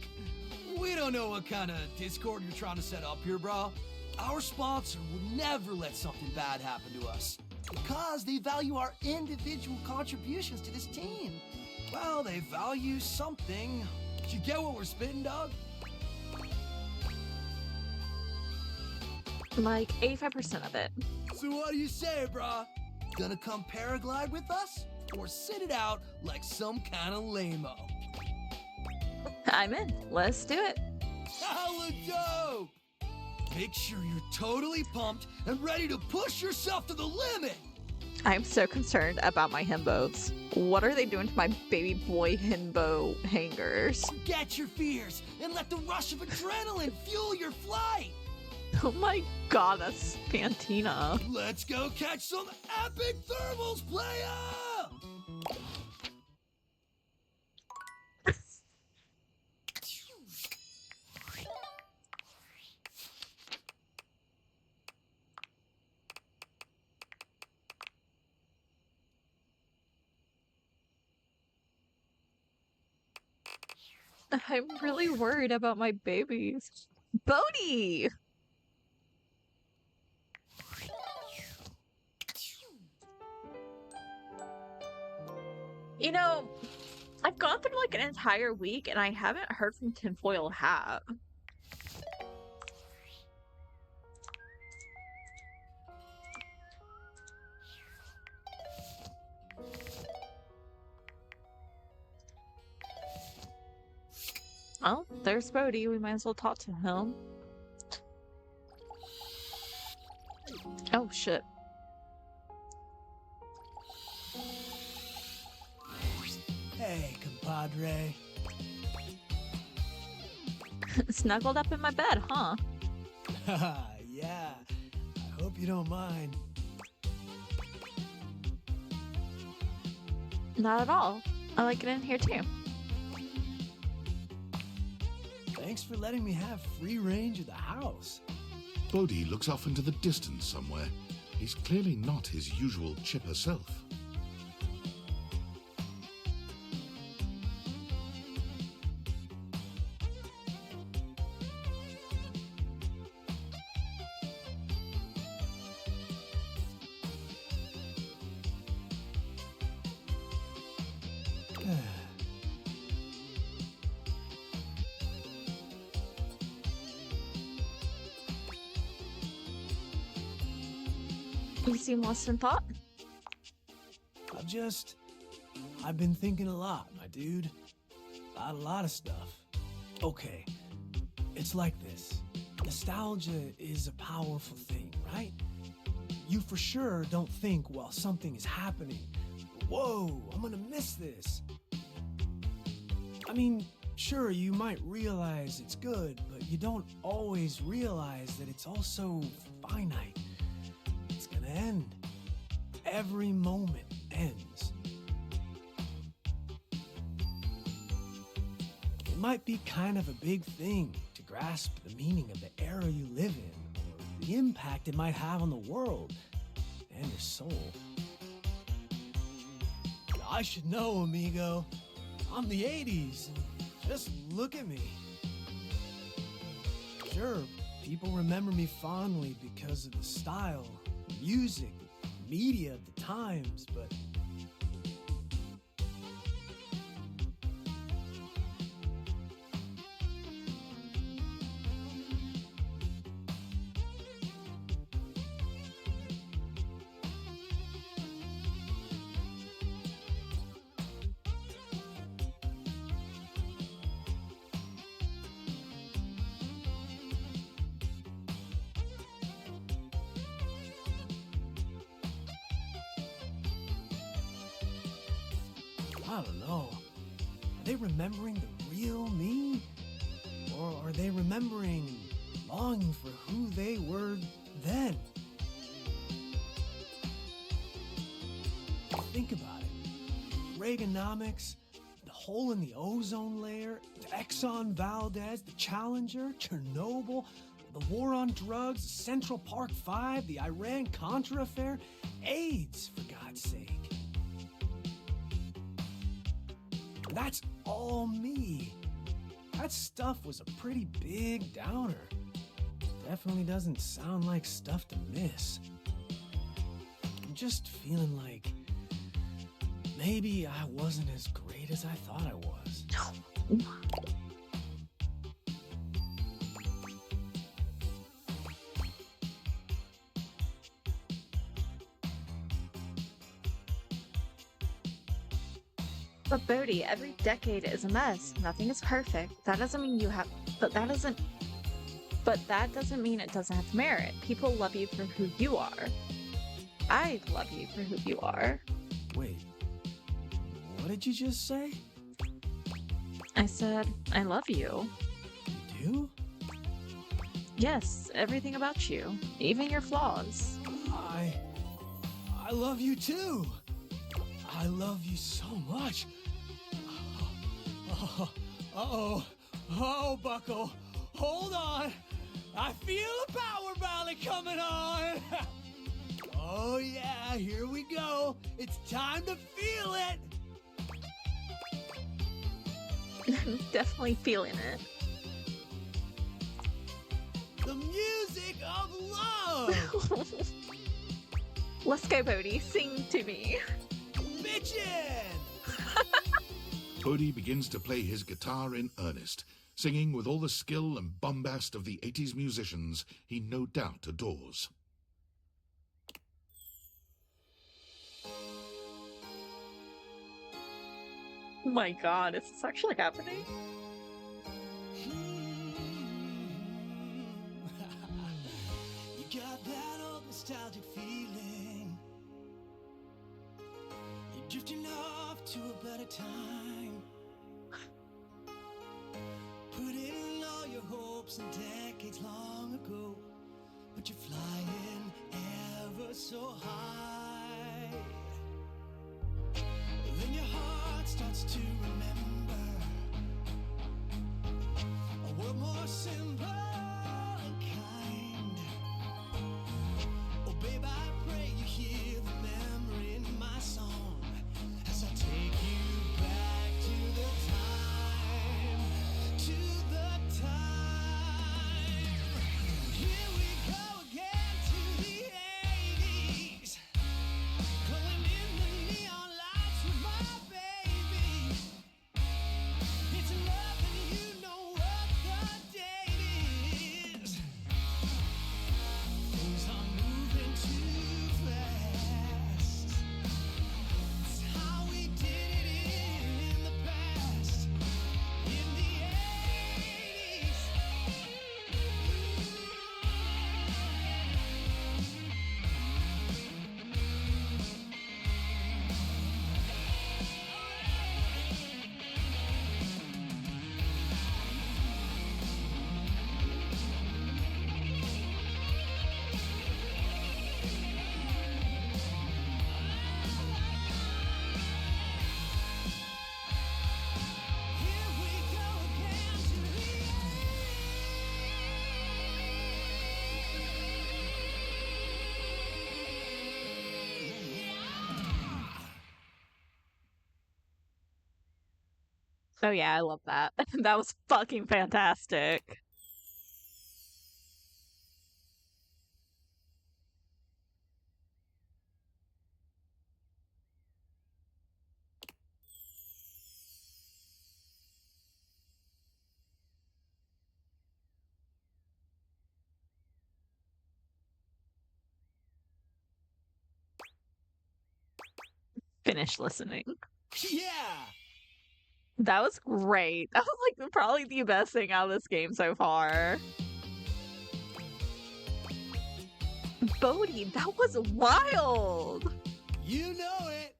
we don't know what kind of Discord you're trying to set up here, brah. Our sponsor would never let something bad happen to us because they value our individual contributions to this team. Well, they value something. You get what we're spitting, dog? Like 85% of it. So what do you say, brah? Gonna come paraglide with us? Or sit it out like some kind of lame-o? I'm in. Let's do it. Hella dope! Make sure you're totally pumped and ready to push yourself to the limit! I'm so concerned about my himbos. What are they doing to my baby boy himbo hangers? Forget your fears and let the rush of adrenaline fuel your flight! Oh my God, that's Fantina. Let's go catch some epic thermals, playa! I'm really worried about my babies. Bodhi! You know, I've gone through like an entire week and I haven't heard from Tinfoil Hat. Well, there's Bodhi. We might as well talk to him. Oh, shit. Hey, compadre. Snuggled up in my bed, huh? Haha, yeah. I hope you don't mind. Not at all. I like it in here too. Thanks for letting me have free range of the house. Bodhi looks off into the distance somewhere. He's clearly not his usual chipper self. You seem lost in thought. I've been thinking a lot, my dude. About a lot of stuff. Okay, it's like this. Nostalgia is a powerful thing, right? You for sure don't think while something is happening, whoa, I'm gonna miss this. I mean, sure, you might realize it's good, but you don't always realize that it's also finite. It's gonna end. Every moment ends. It might be kind of a big thing to grasp the meaning of the era you live in, or the impact it might have on the world and your soul. I should know, amigo. I'm the 80s. Just look at me. Sure, people remember me fondly because of the style, music, media of the times, but I don't know. Are they remembering the real me? Or are they remembering longing for who they were then? Think about it. Reaganomics, the hole in the ozone layer, Exxon Valdez, the Challenger, Chernobyl, the war on drugs, Central Park 5, the Iran-Contra affair, AIDS, for God's sake. That's all me. That stuff was a pretty big downer. Definitely doesn't sound like stuff to miss. I'm just feeling like maybe I wasn't as great as I thought I was. But Bodhi, every decade is a mess. Nothing is perfect. That doesn't mean but that doesn't mean it doesn't have merit. People love you for who you are. I love you for who you are. Wait, what did you just say? I said, I love you. You? Yes, everything about you. Even your flaws. I love you too. I love you so much. Oh, Buckle. Hold on. I feel a power valley coming on. Oh, yeah, here we go. It's time to feel it. Definitely feeling it. The music of love. Let's go, Bodhi. Sing to me. Bitchin'! Bodhi begins to play his guitar in earnest, singing with all the skill and bombast of the 80s musicians he no doubt adores. Oh my god, is this actually happening? You got that old nostalgic feeling. You're drifting off to a better time. Put in all your hopes and decades long ago, but you're flying ever so high. Then your heart starts to remember a world more simple and kind. Oh babe, I pray you hear the memory in my song as I take you back to the time, Here we go again to the 80s, glowing in the neon lights with my baby. It's love and you know what the date is. Things are moving too fast. It's how we did it in the past, in the 80s. Here we go again to the Oh yeah, I love that. That was fucking fantastic. finish listening. Yeah! That was great. That was like probably the best thing out of this game so far. Bodhi, that was wild. You know it.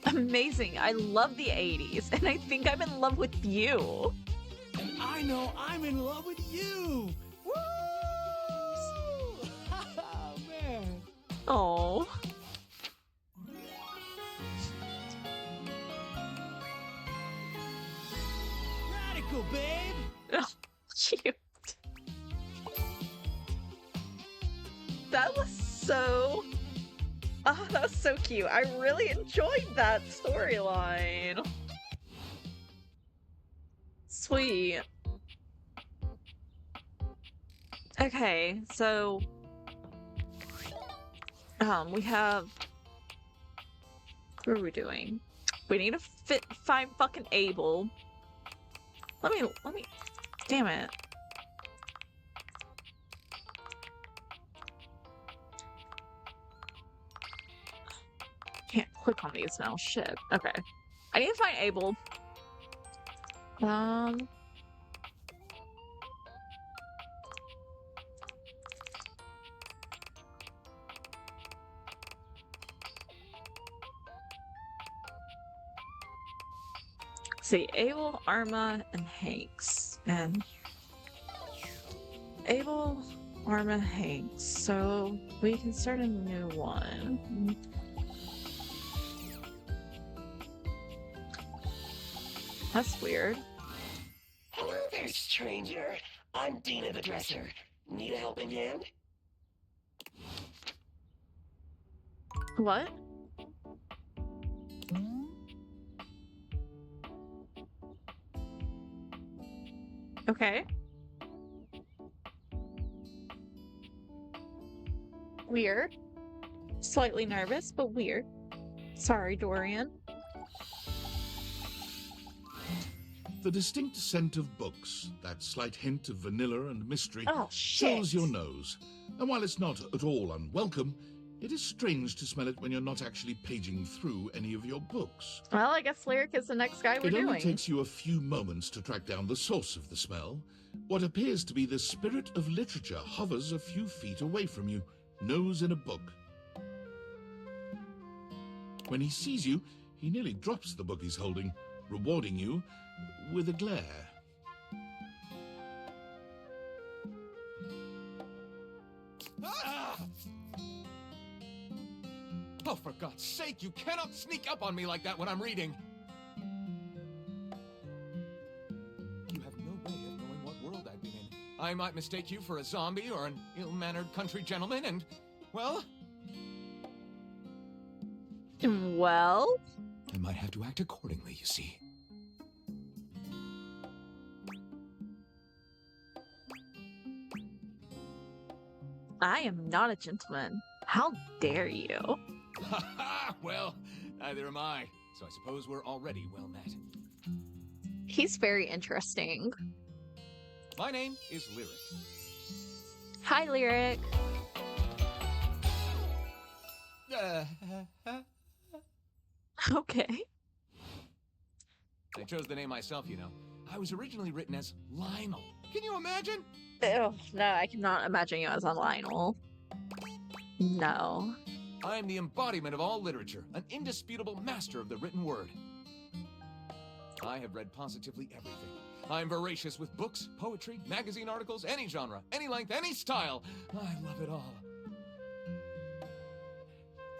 Amazing. I love the 80s, and I think I'm in love with you. And I know I'm in love with you. Woo! Oh, man. Oh. Radical, babe. Oh, cute. That was so... Oh, that was so cute. I really enjoyed that storyline. Sweet. Okay, so... we have... What are we doing? We need to find fucking Abel. Let me... Damn it. Can't click on these now. Shit. Okay. I need to find Abel. See, Abel, Arma, and Hanks. And Abel, Arma, Hanks. So we can start a new one. That's weird. Hello there, stranger. I'm Dina the Dresser. Need a helping hand? What? Okay. Weird. Slightly nervous, but weird. Sorry, Dorian. The distinct scent of books, that slight hint of vanilla and mystery, Oh, shit. fills your nose. And while it's not at all unwelcome, it is strange to smell it when you're not actually paging through any of your books. Well, I guess Lyric is the next guy we're It only doing. takes you a few moments to track down the source of the smell. What appears to be the spirit of literature hovers a few feet away from you, nose in a book. When he sees you, he nearly drops the book he's holding, rewarding you with a glare. Ah! Oh, for God's sake, you cannot sneak up on me like that when I'm reading! You have no way of knowing what world I've been in. I might mistake you for a zombie or an ill-mannered country gentleman, and, well... Well? I might have to act accordingly, you see. I am not a gentleman. How dare you? Ha ha! Well, neither am I. So I suppose we're already well met. He's very interesting. My name is Lyric. Hi, Lyric. Okay. I chose the name myself, you know. I was originally written as Lionel. Can you imagine? Oh, no, I cannot imagine you as a Lionel. No. I am the embodiment of all literature, an indisputable master of the written word. I have read positively everything. I am voracious with books, poetry, magazine articles, any genre, any length, any style. I love it all.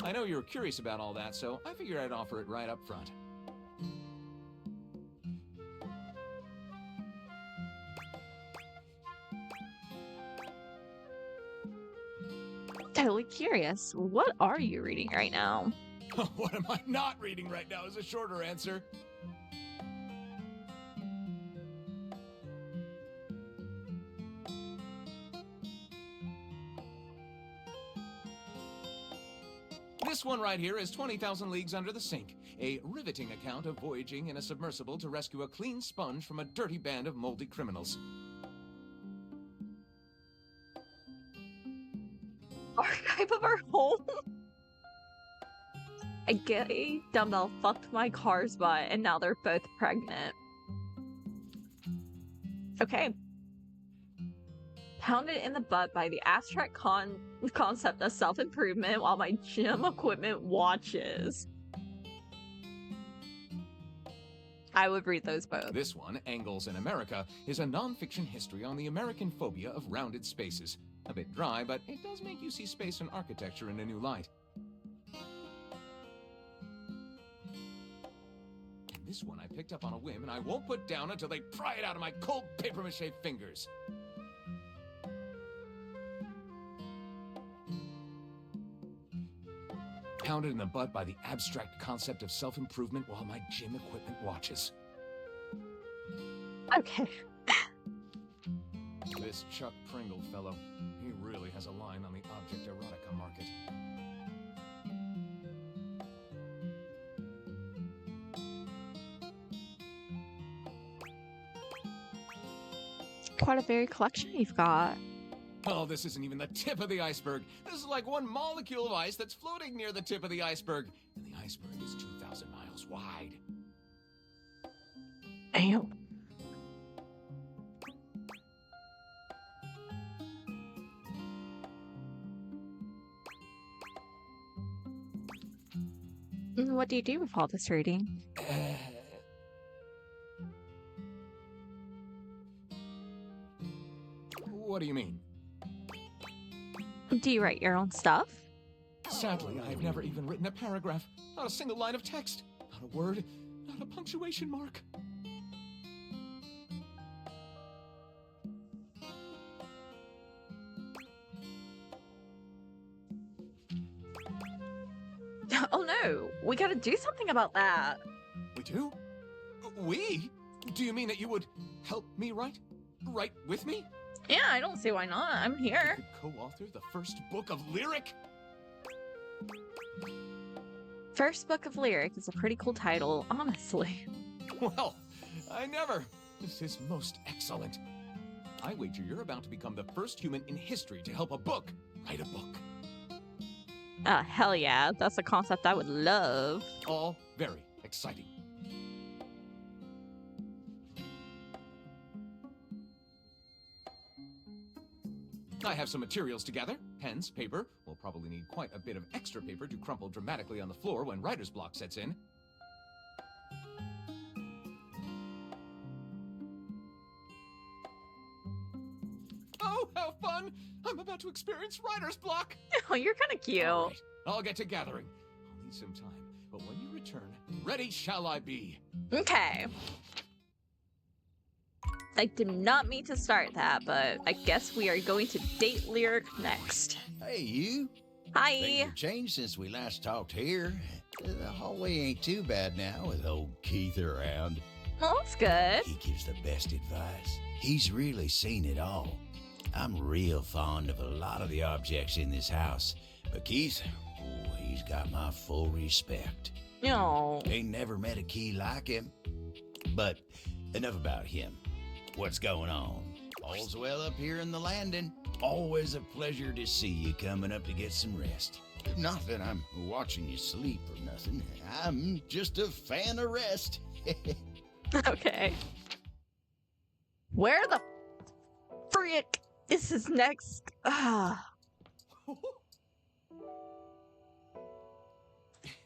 I know you're curious about all that, so I figured I'd offer it right up front. Totally curious. What are you reading right now? What am I not reading right now is a shorter answer. This one right here is 20,000 Leagues Under the Sink, a riveting account of voyaging in a submersible to rescue a clean sponge from a dirty band of moldy criminals. archive of our home. A gay dumbbell fucked my car's butt, and now they're both pregnant. Okay. Pounded in the butt by the abstract concept of self-improvement while my gym equipment watches. I would read those both. This one, Angles in America, is a non-fiction history on the American phobia of rounded spaces. A bit dry, but it does make you see space and architecture in a new light. And this one I picked up on a whim, and I won't put down until they pry it out of my cold papier-mâché fingers. Pounded in the butt by the abstract concept of self-improvement while my gym equipment watches. Okay. This Chuck Pringle fellow, he really has a line on the object erotica market. Quite a varied collection you've got. Oh, this isn't even the tip of the iceberg. This is like one molecule of ice that's floating near the tip of the iceberg. And the iceberg is 2,000 miles wide. Damn. What do you do with all this reading? What do you mean? Do you write your own stuff? Sadly, I've never even written a paragraph. Not a single line of text. Not a word. Not a punctuation mark. Oh no, we gotta do something about that. We do? We? Do you mean that you would help me write? Write with me? Yeah, I don't see why not. I'm here. You could co-author the first book of lyric? First book of lyric is a pretty cool title, honestly. Well, I never. This is most excellent. I wager you're about to become the first human in history to help a book write a book. Hell yeah. That's a concept I would love. All very exciting. I have some materials to gather. Pens, paper. We'll probably need quite a bit of extra paper to crumple dramatically on the floor when writer's block sets in. Oh, how fun! I'm about to experience writer's block! Oh, you're kind of cute. All right, I'll get to gathering. I'll need some time, but when you return, ready shall I be. Okay. I did not mean to start that, but I guess we are going to date lyric next. Hey, you. Hi. Things have changed since we last talked here. The hallway ain't too bad now with old Keith around. Well, that's good. He gives the best advice. He's really seen it all. I'm real fond of a lot of the objects in this house, but Keith, oh, he's got my full respect. No. Ain't never met a key like him. But enough about him. What's going on? All's well up here in the landing. Always a pleasure to see you coming up to get some rest. Not that I'm watching you sleep or nothing. I'm just a fan of rest. Okay. Where the frick is his next?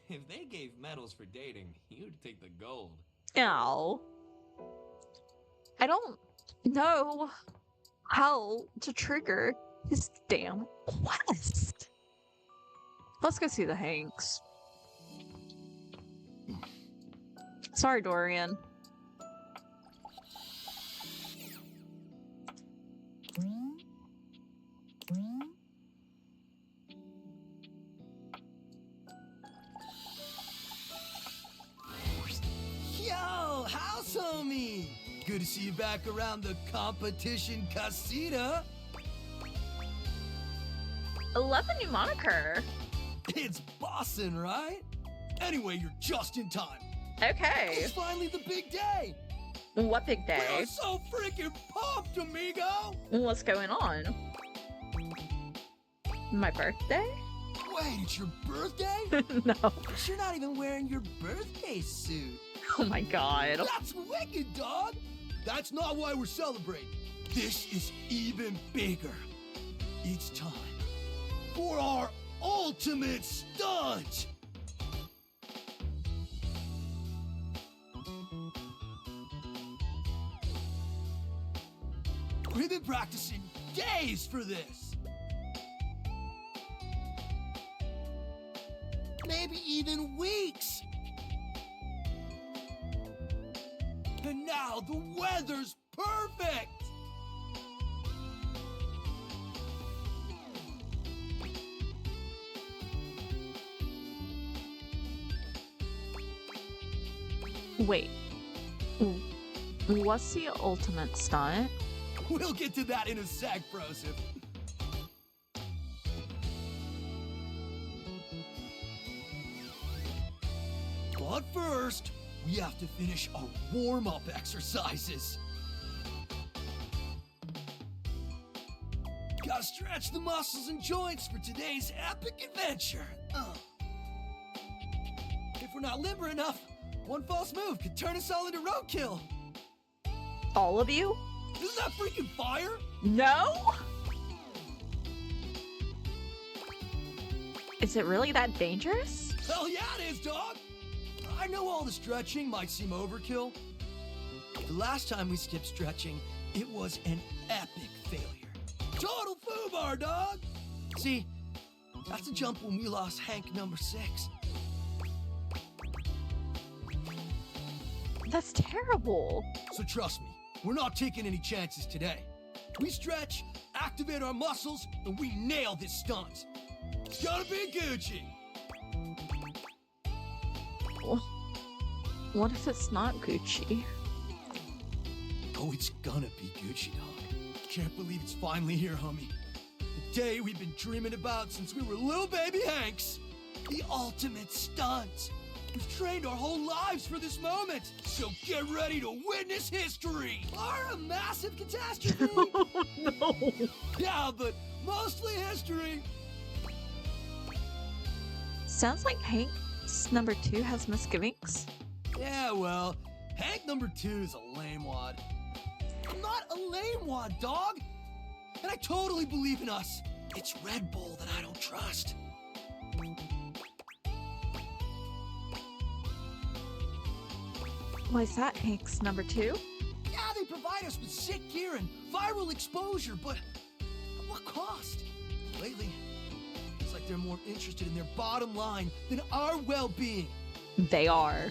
If they gave medals for dating, you'd take the gold. No. I don't know how to trigger his damn quest. Let's go see the Hanks. Sorry, Dorian. Yo, house homie! Good to see you back around the competition casita. I love the new moniker. It's Boston, right? Anyway, you're just in time. Okay. It's finally the big day. What big We day? are so freaking pumped, amigo! What's going on? My birthday? Wait, it's your birthday? No. But you're not even wearing your birthday suit. Oh my god. That's wicked, dog! That's not why we're celebrating. This is even bigger. It's time for our ultimate stunt! We've been practicing days for this. Maybe even weeks. And now the weather's perfect! Wait. What's the ultimate stunt? We'll get to that in a sec, Broseph. But first, we have to finish our warm-up exercises. Gotta stretch the muscles and joints for today's epic adventure. If we're not limber enough, one false move could turn us all into roadkill. All of you? Isn't that freaking fire? No? Is it really that dangerous? Hell yeah it is, dog! I know all the stretching might seem overkill. The last time we skipped stretching, it was an epic failure. Total foobar, dog! See, that's a jump when we lost Hank number 6. That's terrible. So trust me, we're not taking any chances today. We stretch, activate our muscles, and we nail this stunt. It's gotta be Gucci! What if it's not Gucci? Oh, it's gonna be Gucci, dog. Can't believe it's finally here, homie. The day we've been dreaming about since we were little baby Hanks. The ultimate stunt. We've trained our whole lives for this moment, so get ready to witness history! Or a massive catastrophe! No! Yeah, but mostly history! Sounds like Hank's number 2 has misgivings. Yeah, well, Hank number 2 is a lame wad. I'm not a lame wad, dog! And I totally believe in us. It's Red Bull that I don't trust. Why is that Hank's number 2? Yeah, they provide us with sick gear and viral exposure, but at what cost? Lately, it's like they're more interested in their bottom line than our well-being. They are.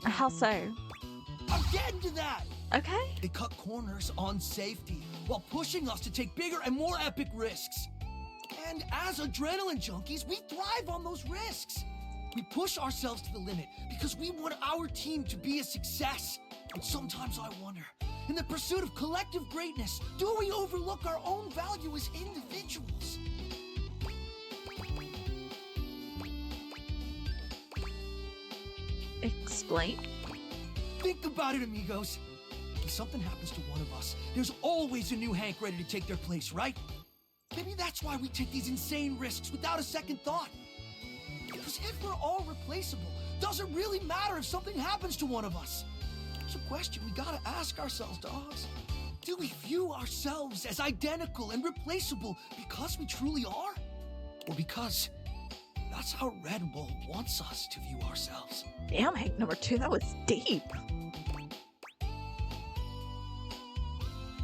How so? I'm getting to that! Okay. They cut corners on safety while pushing us to take bigger and more epic risks. And as adrenaline junkies, we thrive on those risks. We push ourselves to the limit because we want our team to be a success. But sometimes I wonder, in the pursuit of collective greatness, do we overlook our own value as individuals? Explain. Think about it, amigos. If something happens to one of us, there's always a new Hank ready to take their place, right? Maybe that's why we take these insane risks without a second thought. Because if we're all replaceable, does it really matter if something happens to one of us? It's a question we gotta ask ourselves, dogs. Do we view ourselves as identical and replaceable because we truly are? Or because that's how Red Bull wants us to view ourselves? Damn, Hank number 2, that was deep.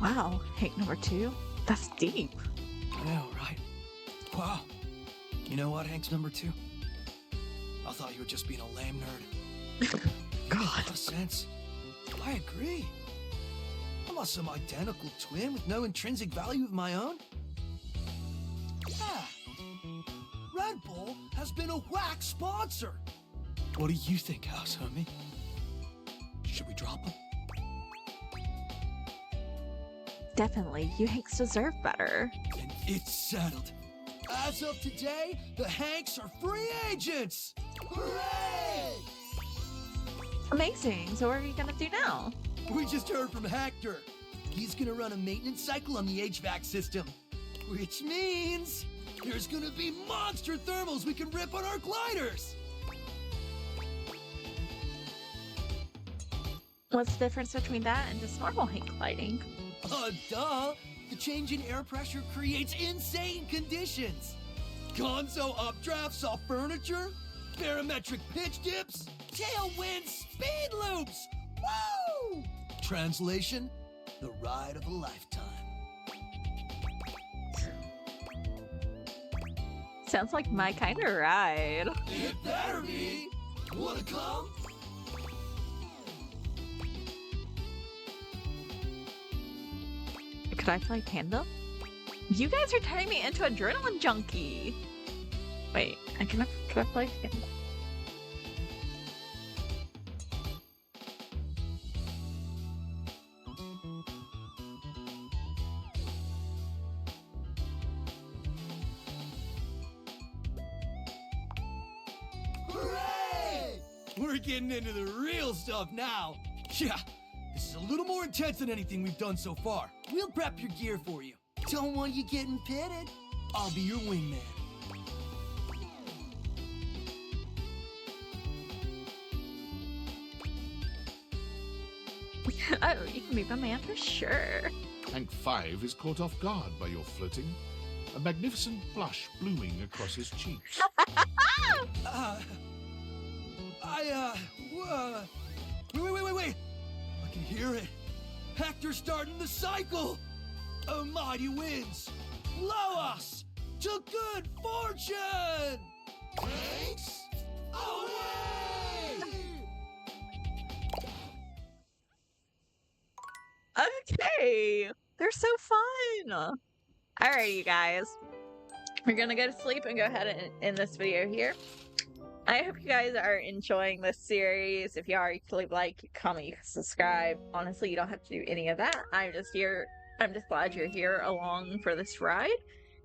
Wow, Hank number 2, that's deep. I know, right? Wow. You know what, Hank's number 2? I thought you were just being a lame nerd. God. A lot of sense. I agree. I'm not some identical twin with no intrinsic value of my own. Yeah. Red Bull has been a whack sponsor. What do you think, House Homie? Should we drop him? Definitely, you Hanks deserve better. And it's settled. As of today, the Hanks are free agents! Hooray! Amazing, so what are you gonna do now? We just heard from Hector. He's gonna run a maintenance cycle on the HVAC system. Which means there's gonna be monster thermals we can rip on our gliders! What's the difference between that and just normal hang gliding? Duh! The change in air pressure creates insane conditions! Gonzo updrafts off furniture, barometric pitch dips, tailwind speed loops! Woo! Translation, the ride of a lifetime. Sounds like my kind of ride. It better be! Wanna come? Could I play tandem? You guys are turning me into adrenaline junkie. Wait, can I play tandem? Hooray! We're getting into the real stuff now. Yeah, this is a little more intense than anything we've done so far. We'll prep your gear for you. Don't want you getting pitted. I'll be your wingman. Oh, you can be my man for sure. Hank 5 is caught off guard by your flirting, a magnificent blush blooming across his cheeks. Wait. I can hear it. Hector's starting the cycle. A mighty winds blow us to good fortune. Thanks. Away! Okay, they're so fun. Alright, you guys. We're gonna go to sleep and go ahead and end this video here. I hope you guys are enjoying this series. If you are, you can leave a like, comment, you can subscribe. Honestly, you don't have to do any of that. I'm just glad you're here along for this ride.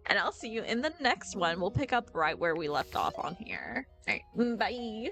And I'll see you in the next one. We'll pick up right where we left off on here. Alright, bye!